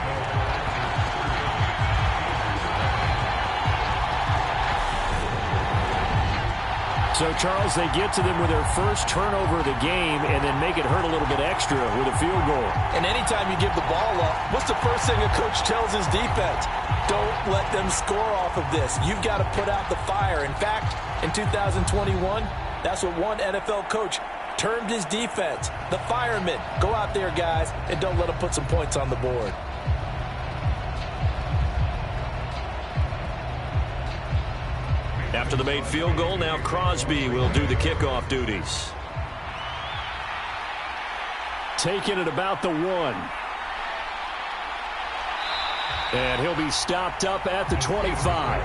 So, Charles, they get to them with their first turnover of the game and then make it hurt a little bit extra with a field goal. And anytime you give the ball up, what's the first thing a coach tells his defense? Don't let them score off of this. You've got to put out the fire. In fact, in 2021, that's what one NFL coach termed his defense, the firemen. Go out there, guys, and don't let them put some points on the board. After the made field goal, now Crosby will do the kickoff duties. Taking it about the 1. And he'll be stopped up at the 25.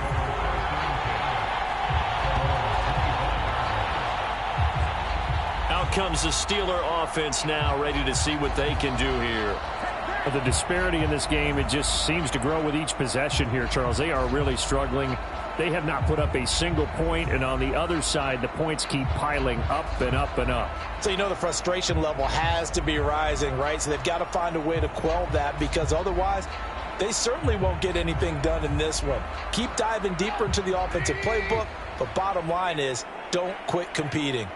Out comes the Steeler offense now, ready to see what they can do here. The disparity in this game, it just seems to grow with each possession here, Charles. They are really struggling. They have not put up a single point, and on the other side, the points keep piling up and up and up. So you know the frustration level has to be rising, right? So they've got to find a way to quell that, because otherwise they certainly won't get anything done in this one. Keep diving deeper into the offensive playbook, but bottom line is don't quit competing.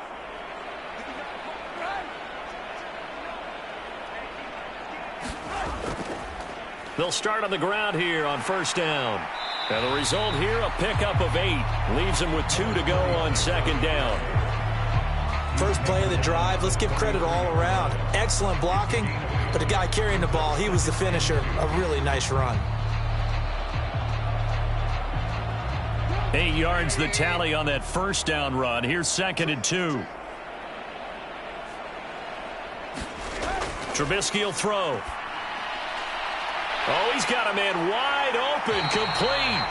They'll start on the ground here on first down. And the result here, a pickup of 8. Leaves them with 2 to go on second down. First play of the drive, let's give credit all around. Excellent blocking, but the guy carrying the ball, he was the finisher. A really nice run. 8 yards the tally on that first down run. Here's 2nd and 2. Trubisky will throw. Oh, he's got a man wide open, complete.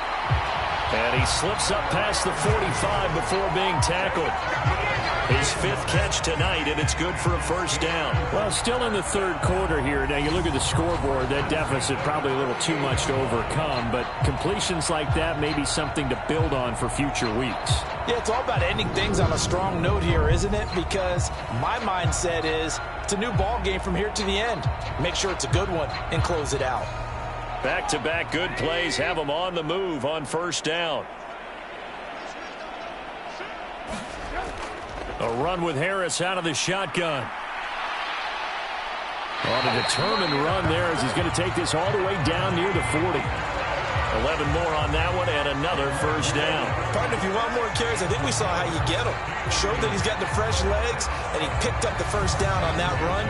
And he slips up past the 45 before being tackled. His 5th catch tonight, and it's good for a first down. Well, still in the third quarter here. Now, you look at the scoreboard, that deficit probably a little too much to overcome, but completions like that may be something to build on for future weeks. Yeah, it's all about ending things on a strong note here, isn't it? Because my mindset is it's a new ball game from here to the end. Make sure it's a good one and close it out. Back-to-back good plays have them on the move on first down. A run with Harris out of the shotgun. On a determined run there as he's going to take this all the way down near the 40. 11 more on that one and another first down. Partner, if you want more carries, I think we saw how you get him. Showed that he's got the fresh legs, and he picked up the first down on that run.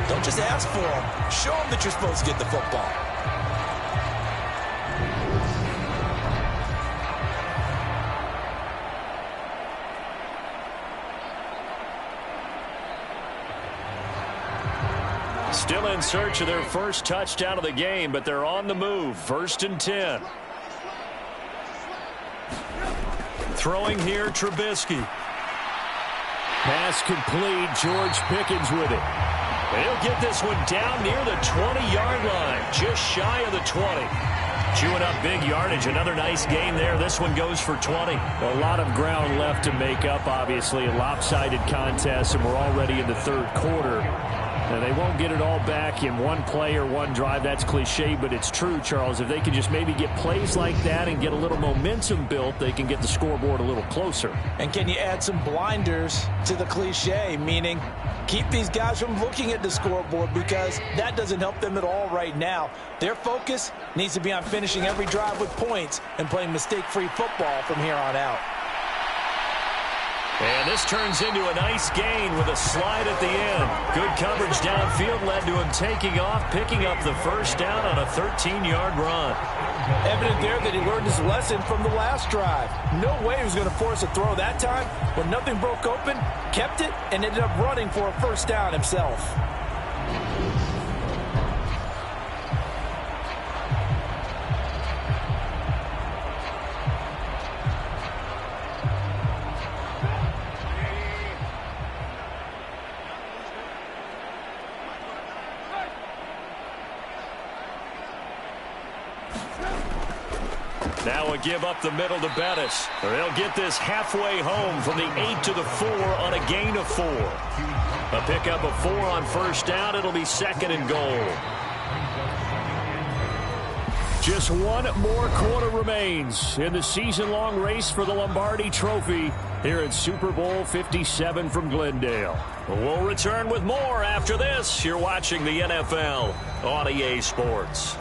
Don't just ask for him. Show him that you're supposed to get the football. Still in search of their first touchdown of the game, but they're on the move. 1st and 10. Throwing here, Trubisky. Pass complete. George Pickens with it. He'll get this one down near the 20-yard line, just shy of the 20. Chewing up big yardage. Another nice gain there. This one goes for 20. A lot of ground left to make up, obviously. A lopsided contest, and we're already in the third quarter. Now, they won't get it all back in one play or one drive. That's cliche, but it's true, Charles. If they can just maybe get plays like that and get a little momentum built, they can get the scoreboard a little closer. And can you add some blinders to the cliche, meaning keep these guys from looking at the scoreboard, because that doesn't help them at all right now. Their focus needs to be on finishing every drive with points and playing mistake-free football from here on out. And this turns into a nice gain with a slide at the end. Good coverage downfield led to him taking off, picking up the first down on a 13-yard run. Evident there that he learned his lesson from the last drive. No way he was going to force a throw that time. When nothing broke open, kept it, and ended up running for a first down himself. a give up the middle to Bettis. They'll get this halfway home from the 8 to the 4 on a gain of 4. A pickup of 4 on first down. It'll be 2nd and goal. Just one more quarter remains in the season-long race for the Lombardi Trophy here at Super Bowl 57 from Glendale. We'll return with more after this. You're watching the NFL on EA Sports.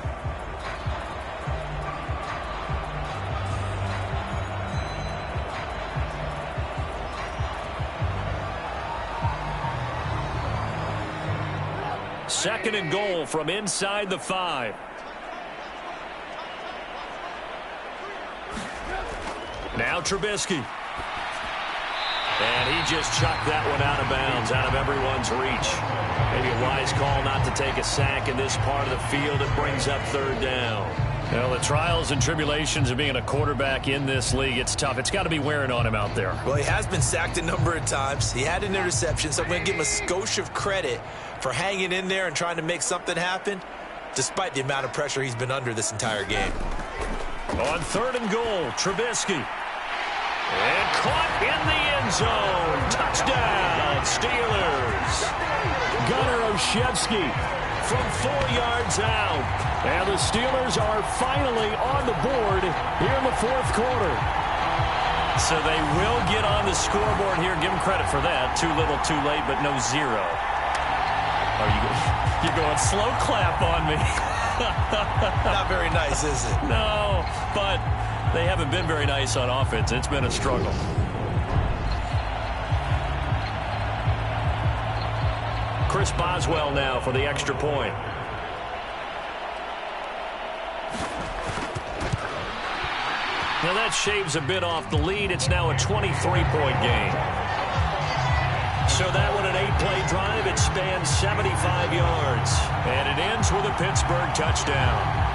Second and goal from inside the 5. Now Trubisky. And he just chucked that one out of bounds, out of everyone's reach. Maybe a wise call not to take a sack in this part of the field. It brings up 3rd down. Well, the trials and tribulations of being a quarterback in this league, it's tough. It's got to be wearing on him out there. Well, he has been sacked a number of times. He had an interception, so I'm going to give him a skosh of credit for hanging in there and trying to make something happen, despite the amount of pressure he's been under this entire game. On 3rd and goal, Trubisky. And caught in the end zone. Touchdown, Steelers. Gunnar Olszewski from 4 yards out. And the Steelers are finally on the board here in the 4th quarter. So they will get on the scoreboard here. Give them credit for that. Too little, too late, but no 0. Oh, you're going slow clap on me. Not very nice, is it? No, but they haven't been very nice on offense. It's been a struggle. Chris Boswell now for the extra point. Now that shaves a bit off the lead. It's now a 23-point game. So that one, an 8-play drive. It spans 75 yards. And it ends with a Pittsburgh touchdown.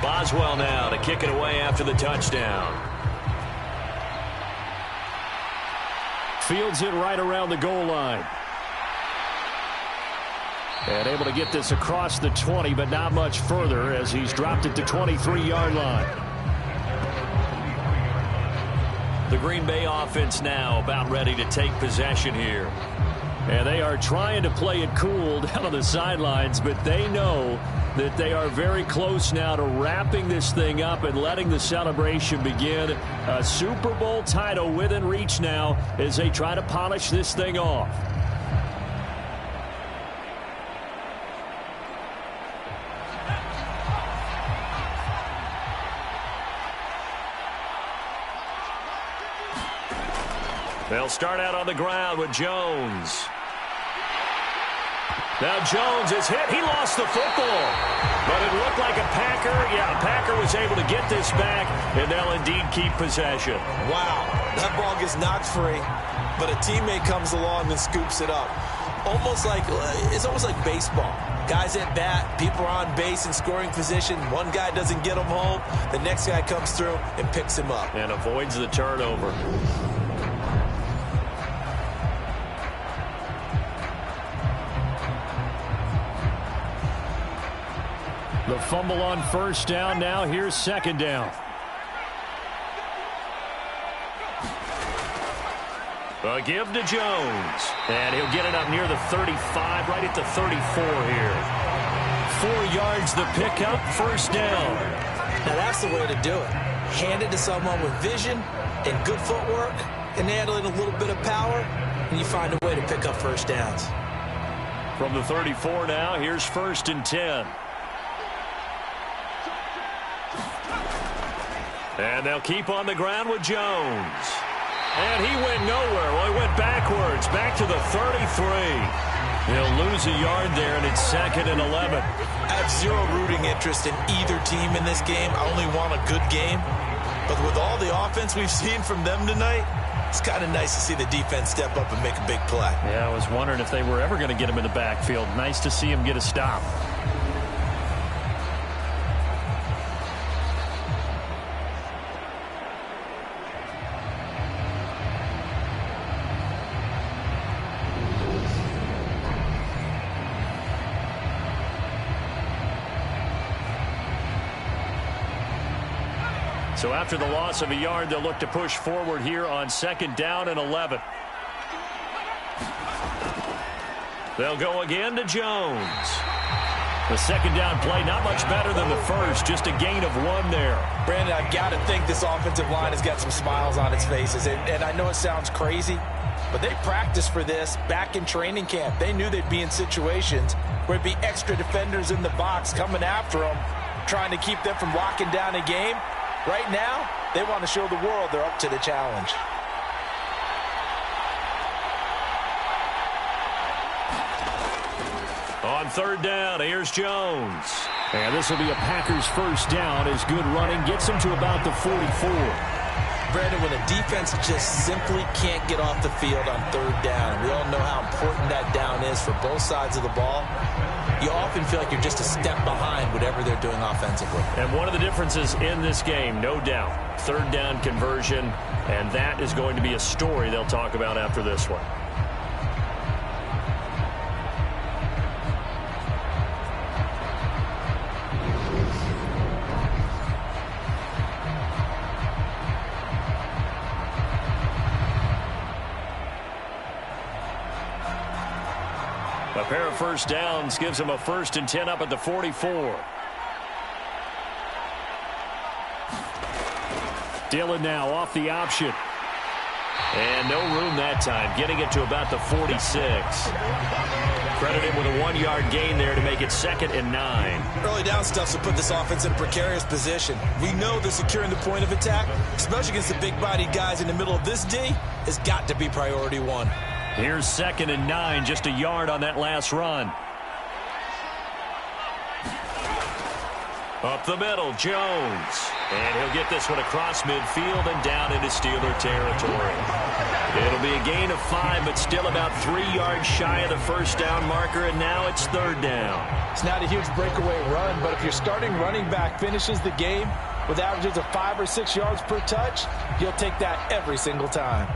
Boswell now to kick it away after the touchdown. Fields it right around the goal line. And able to get this across the 20, but not much further as he's dropped it to 23-yard line. The Green Bay offense now about ready to take possession here. And they are trying to play it cool down on the sidelines, but they know that they are very close now to wrapping this thing up and letting the celebration begin. A Super Bowl title within reach now as they try to polish this thing off. They'll start out on the ground with Jones. Now Jones is hit. He lost the football. But it looked like a Packer. Yeah, a Packer was able to get this back, and they'll indeed keep possession. Wow, that ball gets knocked free, but a teammate comes along and scoops it up. It's almost like baseball. Guys at bat, people are on base in scoring position. One guy doesn't get him home. The next guy comes through and picks him up. And avoids the turnover. The fumble on first down. Now here's second down. A give to Jones. And he'll get it up near the 35, right at the 34 here. 4 yards the pickup, first down. Now that's the way to do it. Hand it to someone with vision and good footwork and handle it a little bit of power, and you find a way to pick up first downs. From the 34 now, here's 1st and 10. And they'll keep on the ground with Jones. And he went nowhere. Well, he went backwards, back to the 33. He'll lose a yard there, and it's 2nd and 11. I have zero rooting interest in either team in this game. I only want a good game. But with all the offense we've seen from them tonight, it's kind of nice to see the defense step up and make a big play. Yeah, I was wondering if they were ever going to get him in the backfield. Nice to see him get a stop. So after the loss of a yard, they'll look to push forward here on 2nd down and 11. They'll go again to Jones. The 2nd down play, not much better than the first, just a gain of 1 there. Brandon, I've got to think this offensive line has got some smiles on its faces. And I know it sounds crazy, but they practiced for this back in training camp. They knew they'd be in situations where it'd be extra defenders in the box coming after them, trying to keep them from locking down a game. Right now, they want to show the world they're up to the challenge. On 3rd down, here's Jones. And this will be a Packers 1st down as good running gets them to about the 44. Brandon, when a defense just simply can't get off the field on 3rd down, we all know how important that down is for both sides of the ball, you often feel like you're just a step behind whatever they're doing offensively. And one of the differences in this game, no doubt, 3rd down conversion, and that is going to be a story they'll talk about after this one. A pair of 1st downs gives them a 1st and 10 up at the 44. Dillon now off the option. And no room that time, getting it to about the 46. Credited with a 1-yard gain there to make it 2nd and 9. Early down stuff will put this offense in a precarious position. We know they're securing the point of attack, especially against the big-bodied guys in the middle of this D, has got to be priority 1. Here's 2nd and 9, just a yard on that last run. Up the middle, Jones. And he'll get this one across midfield and down into Steeler territory. It'll be a gain of 5, but still about 3 yards shy of the 1st down marker, and now it's 3rd down. It's not a huge breakaway run, but if your starting running back finishes the game with averages of 5 or 6 yards per touch, you'll take that every single time.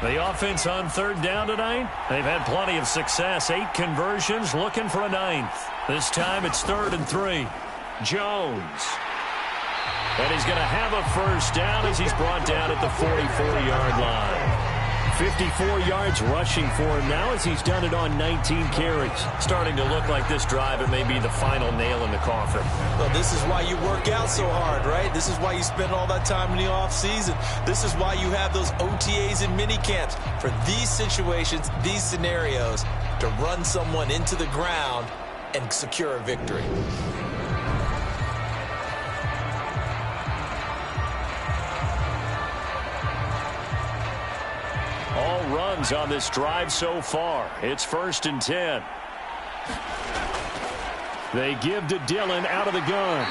The offense on 3rd down tonight, they've had plenty of success. 8 conversions, looking for a 9th. This time it's 3rd and 3. Jones. And he's going to have a 1st down as he's brought down at the 44-yard line. 54 yards rushing for him now as he's done it on 19 carries. Starting to look like this drive, it may be the final nail in the coffin. Well, this is why you work out so hard, right? This is why you spend all that time in the offseason. This is why you have those OTAs and mini camps for these situations, these scenarios, to run someone into the ground and secure a victory. All runs on this drive so far. It's 1st and 10. They give to Dillon out of the gun.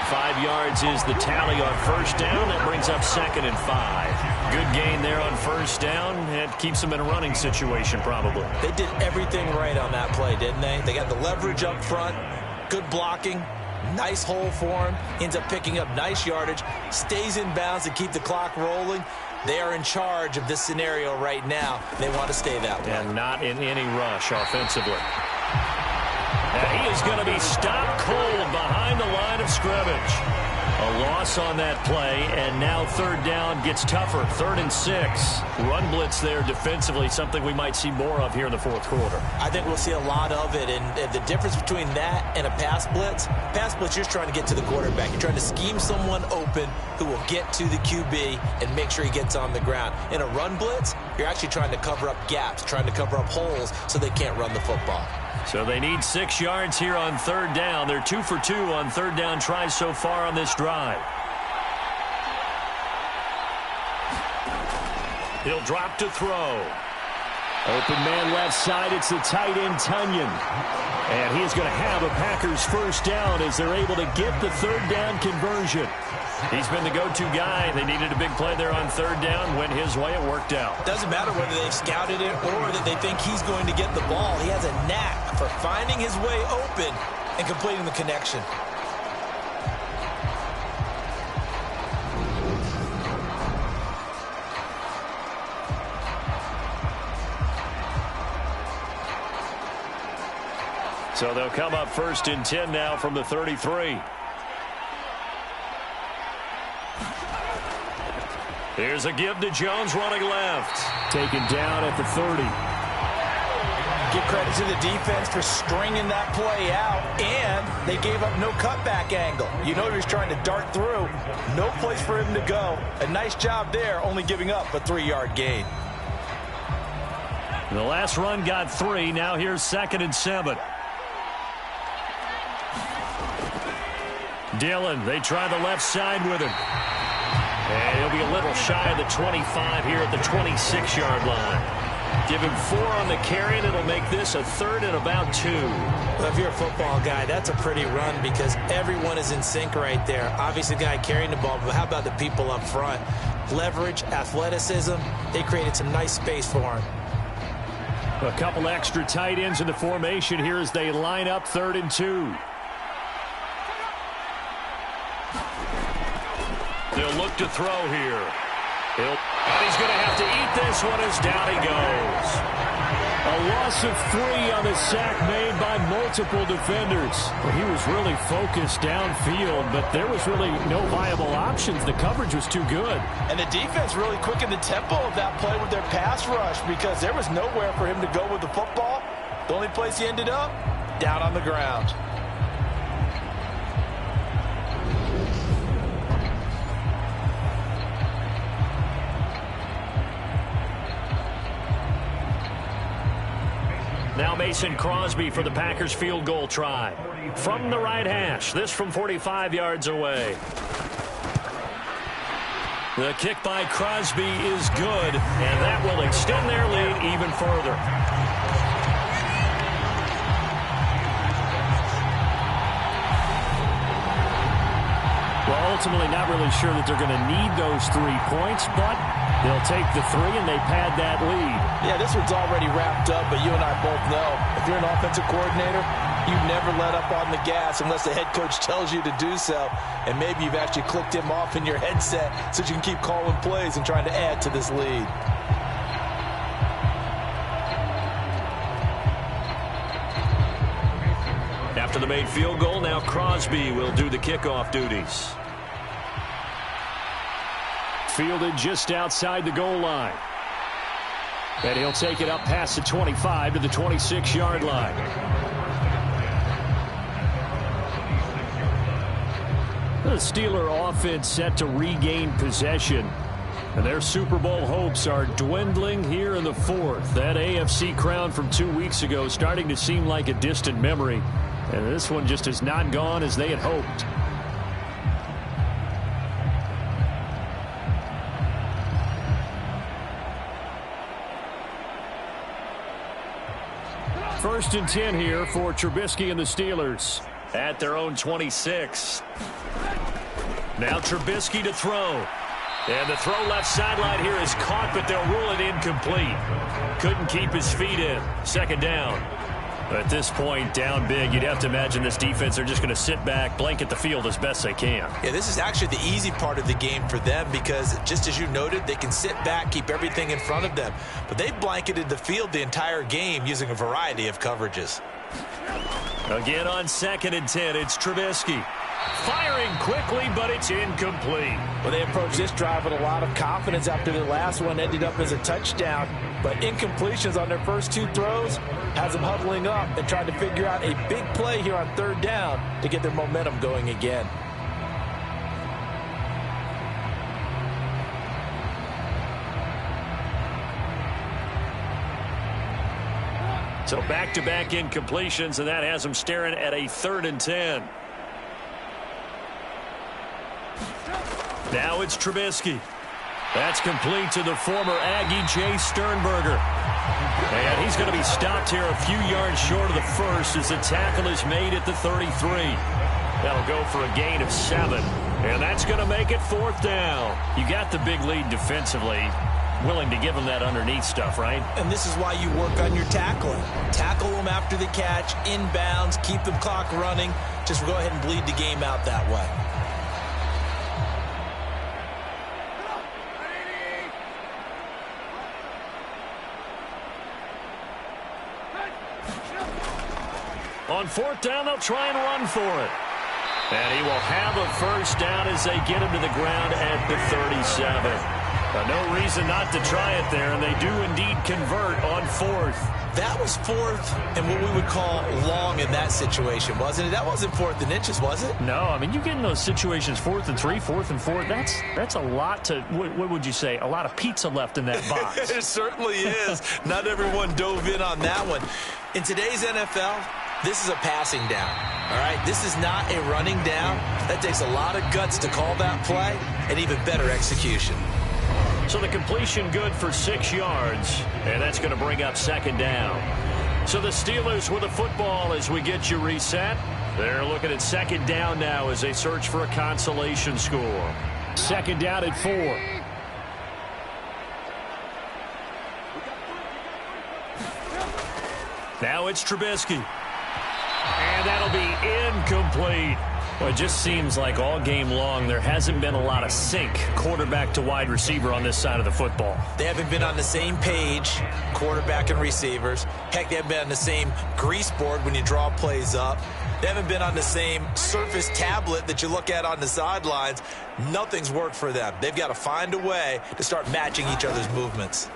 5 yards is the tally on 1st down. That brings up 2nd and 5. Good gain there on 1st down. It keeps them in a running situation probably. They did everything right on that play, didn't they? They got the leverage up front, good blocking, nice hole for him, ends up picking up nice yardage, stays in bounds to keep the clock rolling. They are in charge of this scenario right now. They want to stay that way. And not in any rush offensively. And he is going to be stopped cold behind the line of scrimmage. A loss on that play, and now 3rd down gets tougher. 3rd and 6. Run blitz there defensively, something we might see more of here in the 4th quarter. I think we'll see a lot of it, and the difference between that and a pass blitz, you're trying to get to the quarterback. You're trying to scheme someone open who will get to the QB and make sure he gets on the ground. In a run blitz, you're actually trying to cover up gaps, trying to cover up holes so they can't run the football. So they need 6 yards here on 3rd down. They're 2 for 2 on 3rd down tries so far on this drive. He'll drop to throw. Open man left side. It's the tight end, Tunyon. And he's going to have a Packers first down as they're able to get the third down conversion. He's been the go-to guy. They needed a big play there on third down. Went his way. It worked out. Doesn't matter whether they've scouted it or that they think he's going to get the ball. He has a knack for finding his way open and completing the connection. So they'll come up 1st and 10 now from the 33. Here's a give to Jones running left. Taken down at the 30. Give credit to the defense for stringing that play out, and they gave up no cutback angle. You know he was trying to dart through. No place for him to go. A nice job there, only giving up a 3-yard gain. The last run got 3. Now here's 2nd and 7. Dillon, they try the left side with him. And he'll be a little shy of the 25 here at the 26-yard line. Give him 4 on the carry, and it'll make this a 3rd and about 2. Well, if you're a football guy, that's a pretty run because everyone is in sync right there. Obviously, the guy carrying the ball, but how about the people up front? Leverage, athleticism, they created some nice space for him. A couple extra tight ends in the formation here as they line up 3rd and 2. They'll look to throw here. And he's going to have to eat this one as down he goes. A loss of 3 on the sack made by multiple defenders. Well, he was really focused downfield, but there was really no viable options. The coverage was too good. And the defense really quickened the tempo of that play with their pass rush because there was nowhere for him to go with the football. The only place he ended up, down on the ground. Now Mason Crosby for the Packers field goal try. From the right hash, this from 45 yards away. The kick by Crosby is good, and that will extend their lead even further. Well, ultimately not really sure that they're going to need those 3 points, but they'll take the 3 and they pad that lead. Yeah, this one's already wrapped up, but you and I both know if you're an offensive coordinator, you never let up on the gas unless the head coach tells you to do so. And maybe you've actually clicked him off in your headset so you can keep calling plays and trying to add to this lead. After the made field goal, now Crosby will do the kickoff duties. Fielded just outside the goal line. And he'll take it up past the 25 to the 26-yard line. The Steeler offense set to regain possession. And their Super Bowl hopes are dwindling here in the 4th. That AFC crown from 2 weeks ago starting to seem like a distant memory. And this one just has not gone as they had hoped. First and 10 here for Trubisky and the Steelers. At their own 26. Now Trubisky to throw. And the throw left sideline here is caught, but they'll rule it incomplete. Couldn't keep his feet in. 2nd down. At this point, down big, you'd have to imagine this defense are just going to sit back, blanket the field as best they can. Yeah, this is actually the easy part of the game for them because, just as you noted, they can sit back, keep everything in front of them. But they blanketed the field the entire game using a variety of coverages. Again on 2nd and 10, it's Trubisky. Firing quickly, but it's incomplete. Well, they approached this drive with a lot of confidence after the last one ended up as a touchdown. But incompletions on their first 2 throws has them huddling up and trying to figure out a big play here on 3rd down to get their momentum going again. So back-to-back incompletions, and that has them staring at a 3rd and 10. Now it's Trubisky. That's complete to the former Aggie, Jay Sternberger. And he's going to be stopped here a few yards short of the first as the tackle is made at the 33. That'll go for a gain of 7. And that's going to make it 4th down. You got the big lead defensively. Willing to give them that underneath stuff, right? And this is why you work on your tackling. Tackle them after the catch, inbounds, keep the clock running. Just go ahead and bleed the game out that way. On 4th down, they'll try and run for it. And he will have a first down as they get him to the ground at the 37. No reason not to try it there, and they do indeed convert on 4th. That was 4th and what we would call long in that situation, wasn't it? That wasn't 4th and inches, was it? No, I mean, you get in those situations 4th and 3, 4th and 4. That's a lot to, what would you say, a lot of pizza left in that box. It certainly is. Not everyone dove in on that one. In today's NFL, this is a passing down, all right? This is not a running down. That takes a lot of guts to call that play and even better execution. So the completion good for 6 yards, and that's going to bring up 2nd down. So the Steelers with the football as we get you reset. They're looking at 2nd down now as they search for a consolation score. 2nd down at 4. Now it's Trubisky. And that'll be incomplete. Well, it just seems like all game long there hasn't been a lot of sync quarterback to wide receiver on this side of the football. They haven't been on the same page, quarterback and receivers. Heck, they haven't been on the same grease board when you draw plays up. They haven't been on the same Surface tablet that you look at on the sidelines. Nothing's worked for them. They've got to find a way to start matching each other's movements.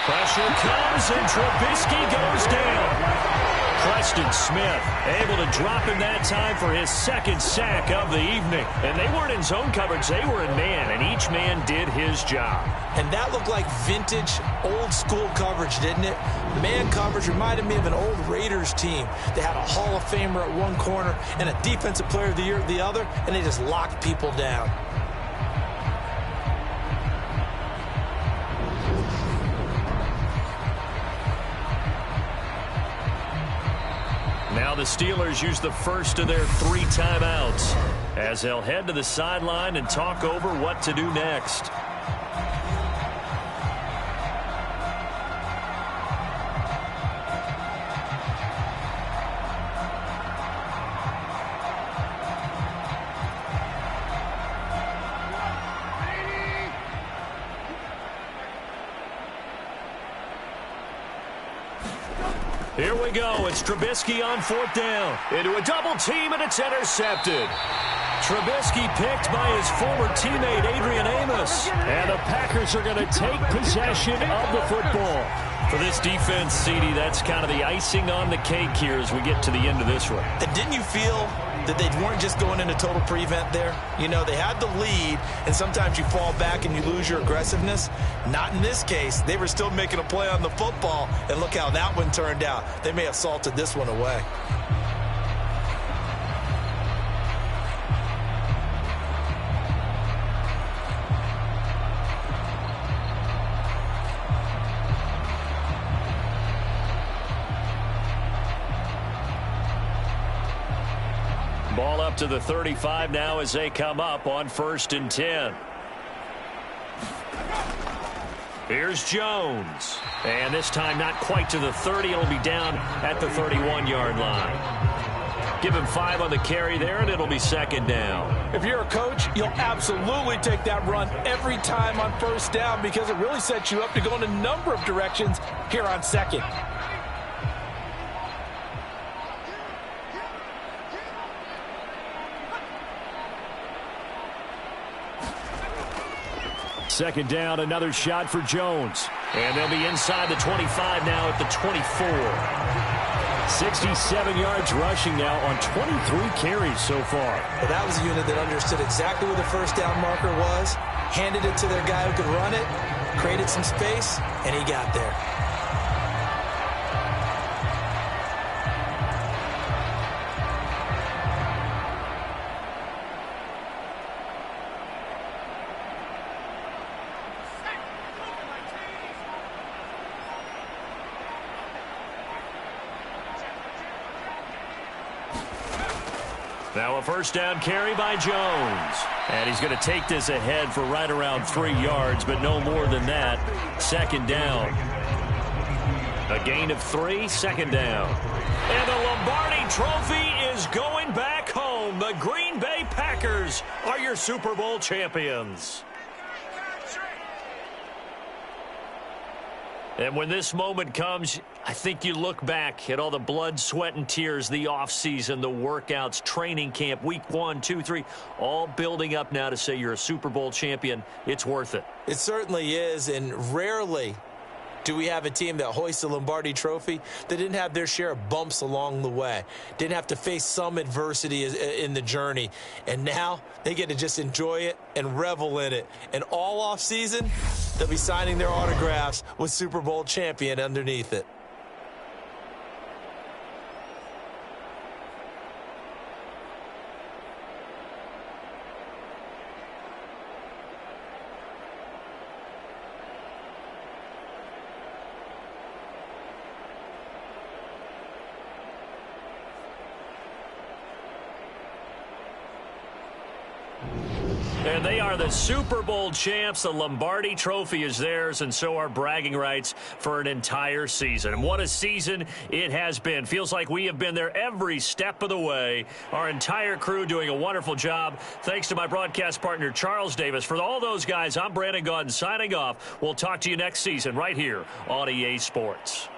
Pressure comes, and Trubisky goes down. Preston Smith able to drop him that time for his 2nd sack of the evening. And they weren't in zone coverage. They were in man, and each man did his job. And that looked like vintage, old-school coverage, didn't it? Man coverage reminded me of an old Raiders team. They had a Hall of Famer at one corner and a Defensive Player of the Year at the other, and they just locked people down. Now the Steelers use the first of their 3 timeouts as they'll head to the sideline and talk over what to do next. Here we go. It's Trubisky on 4th down. Into a double team, and it's intercepted. Trubisky picked by his former teammate, Adrian Amos. And the Packers are going to take possession of the football. For this defense, CD, that's kind of the icing on the cake here as we get to the end of this one. And didn't you feel that they weren't just going into total prevent there? You know, they had the lead, and sometimes you fall back and you lose your aggressiveness. Not in this case. They were still making a play on the football, and look how that one turned out. They may have salted this one away. Ball up to the 35 now as they come up on 1st and 10. Here's Jones. And this time not quite to the 30. It'll be down at the 31-yard line. Give him 5 on the carry there, and it'll be 2nd down. If you're a coach, you'll absolutely take that run every time on 1st down because it really sets you up to go in a number of directions here on 2nd. Second down, another shot for Jones. And they'll be inside the 25 now at the 24. 67 yards rushing now on 23 carries so far. Well, that was a unit that understood exactly where the 1st down marker was, handed it to their guy who could run it, created some space, and he got there. Now a first down carry by Jones. And he's going to take this ahead for right around 3 yards, but no more than that. Second down. A gain of 3, second down. And the Lombardi Trophy is going back home. The Green Bay Packers are your Super Bowl champions. And when this moment comes, I think you look back at all the blood, sweat, and tears, the offseason, the workouts, training camp, week 1, 2, 3, all building up now to say you're a Super Bowl champion. It's worth it. It certainly is, and rarely do we have a team that hoists the Lombardi Trophy that didn't have their share of bumps along the way, didn't have to face some adversity in the journey, and now they get to just enjoy it and revel in it. And all off season, they'll be signing their autographs with Super Bowl champion underneath it. And they are the Super Bowl champs. The Lombardi Trophy is theirs, and so are bragging rights for an entire season. And what a season it has been. Feels like we have been there every step of the way. Our entire crew doing a wonderful job. Thanks to my broadcast partner, Charles Davis. For all those guys, I'm Brandon Gaudin signing off. We'll talk to you next season right here on EA Sports.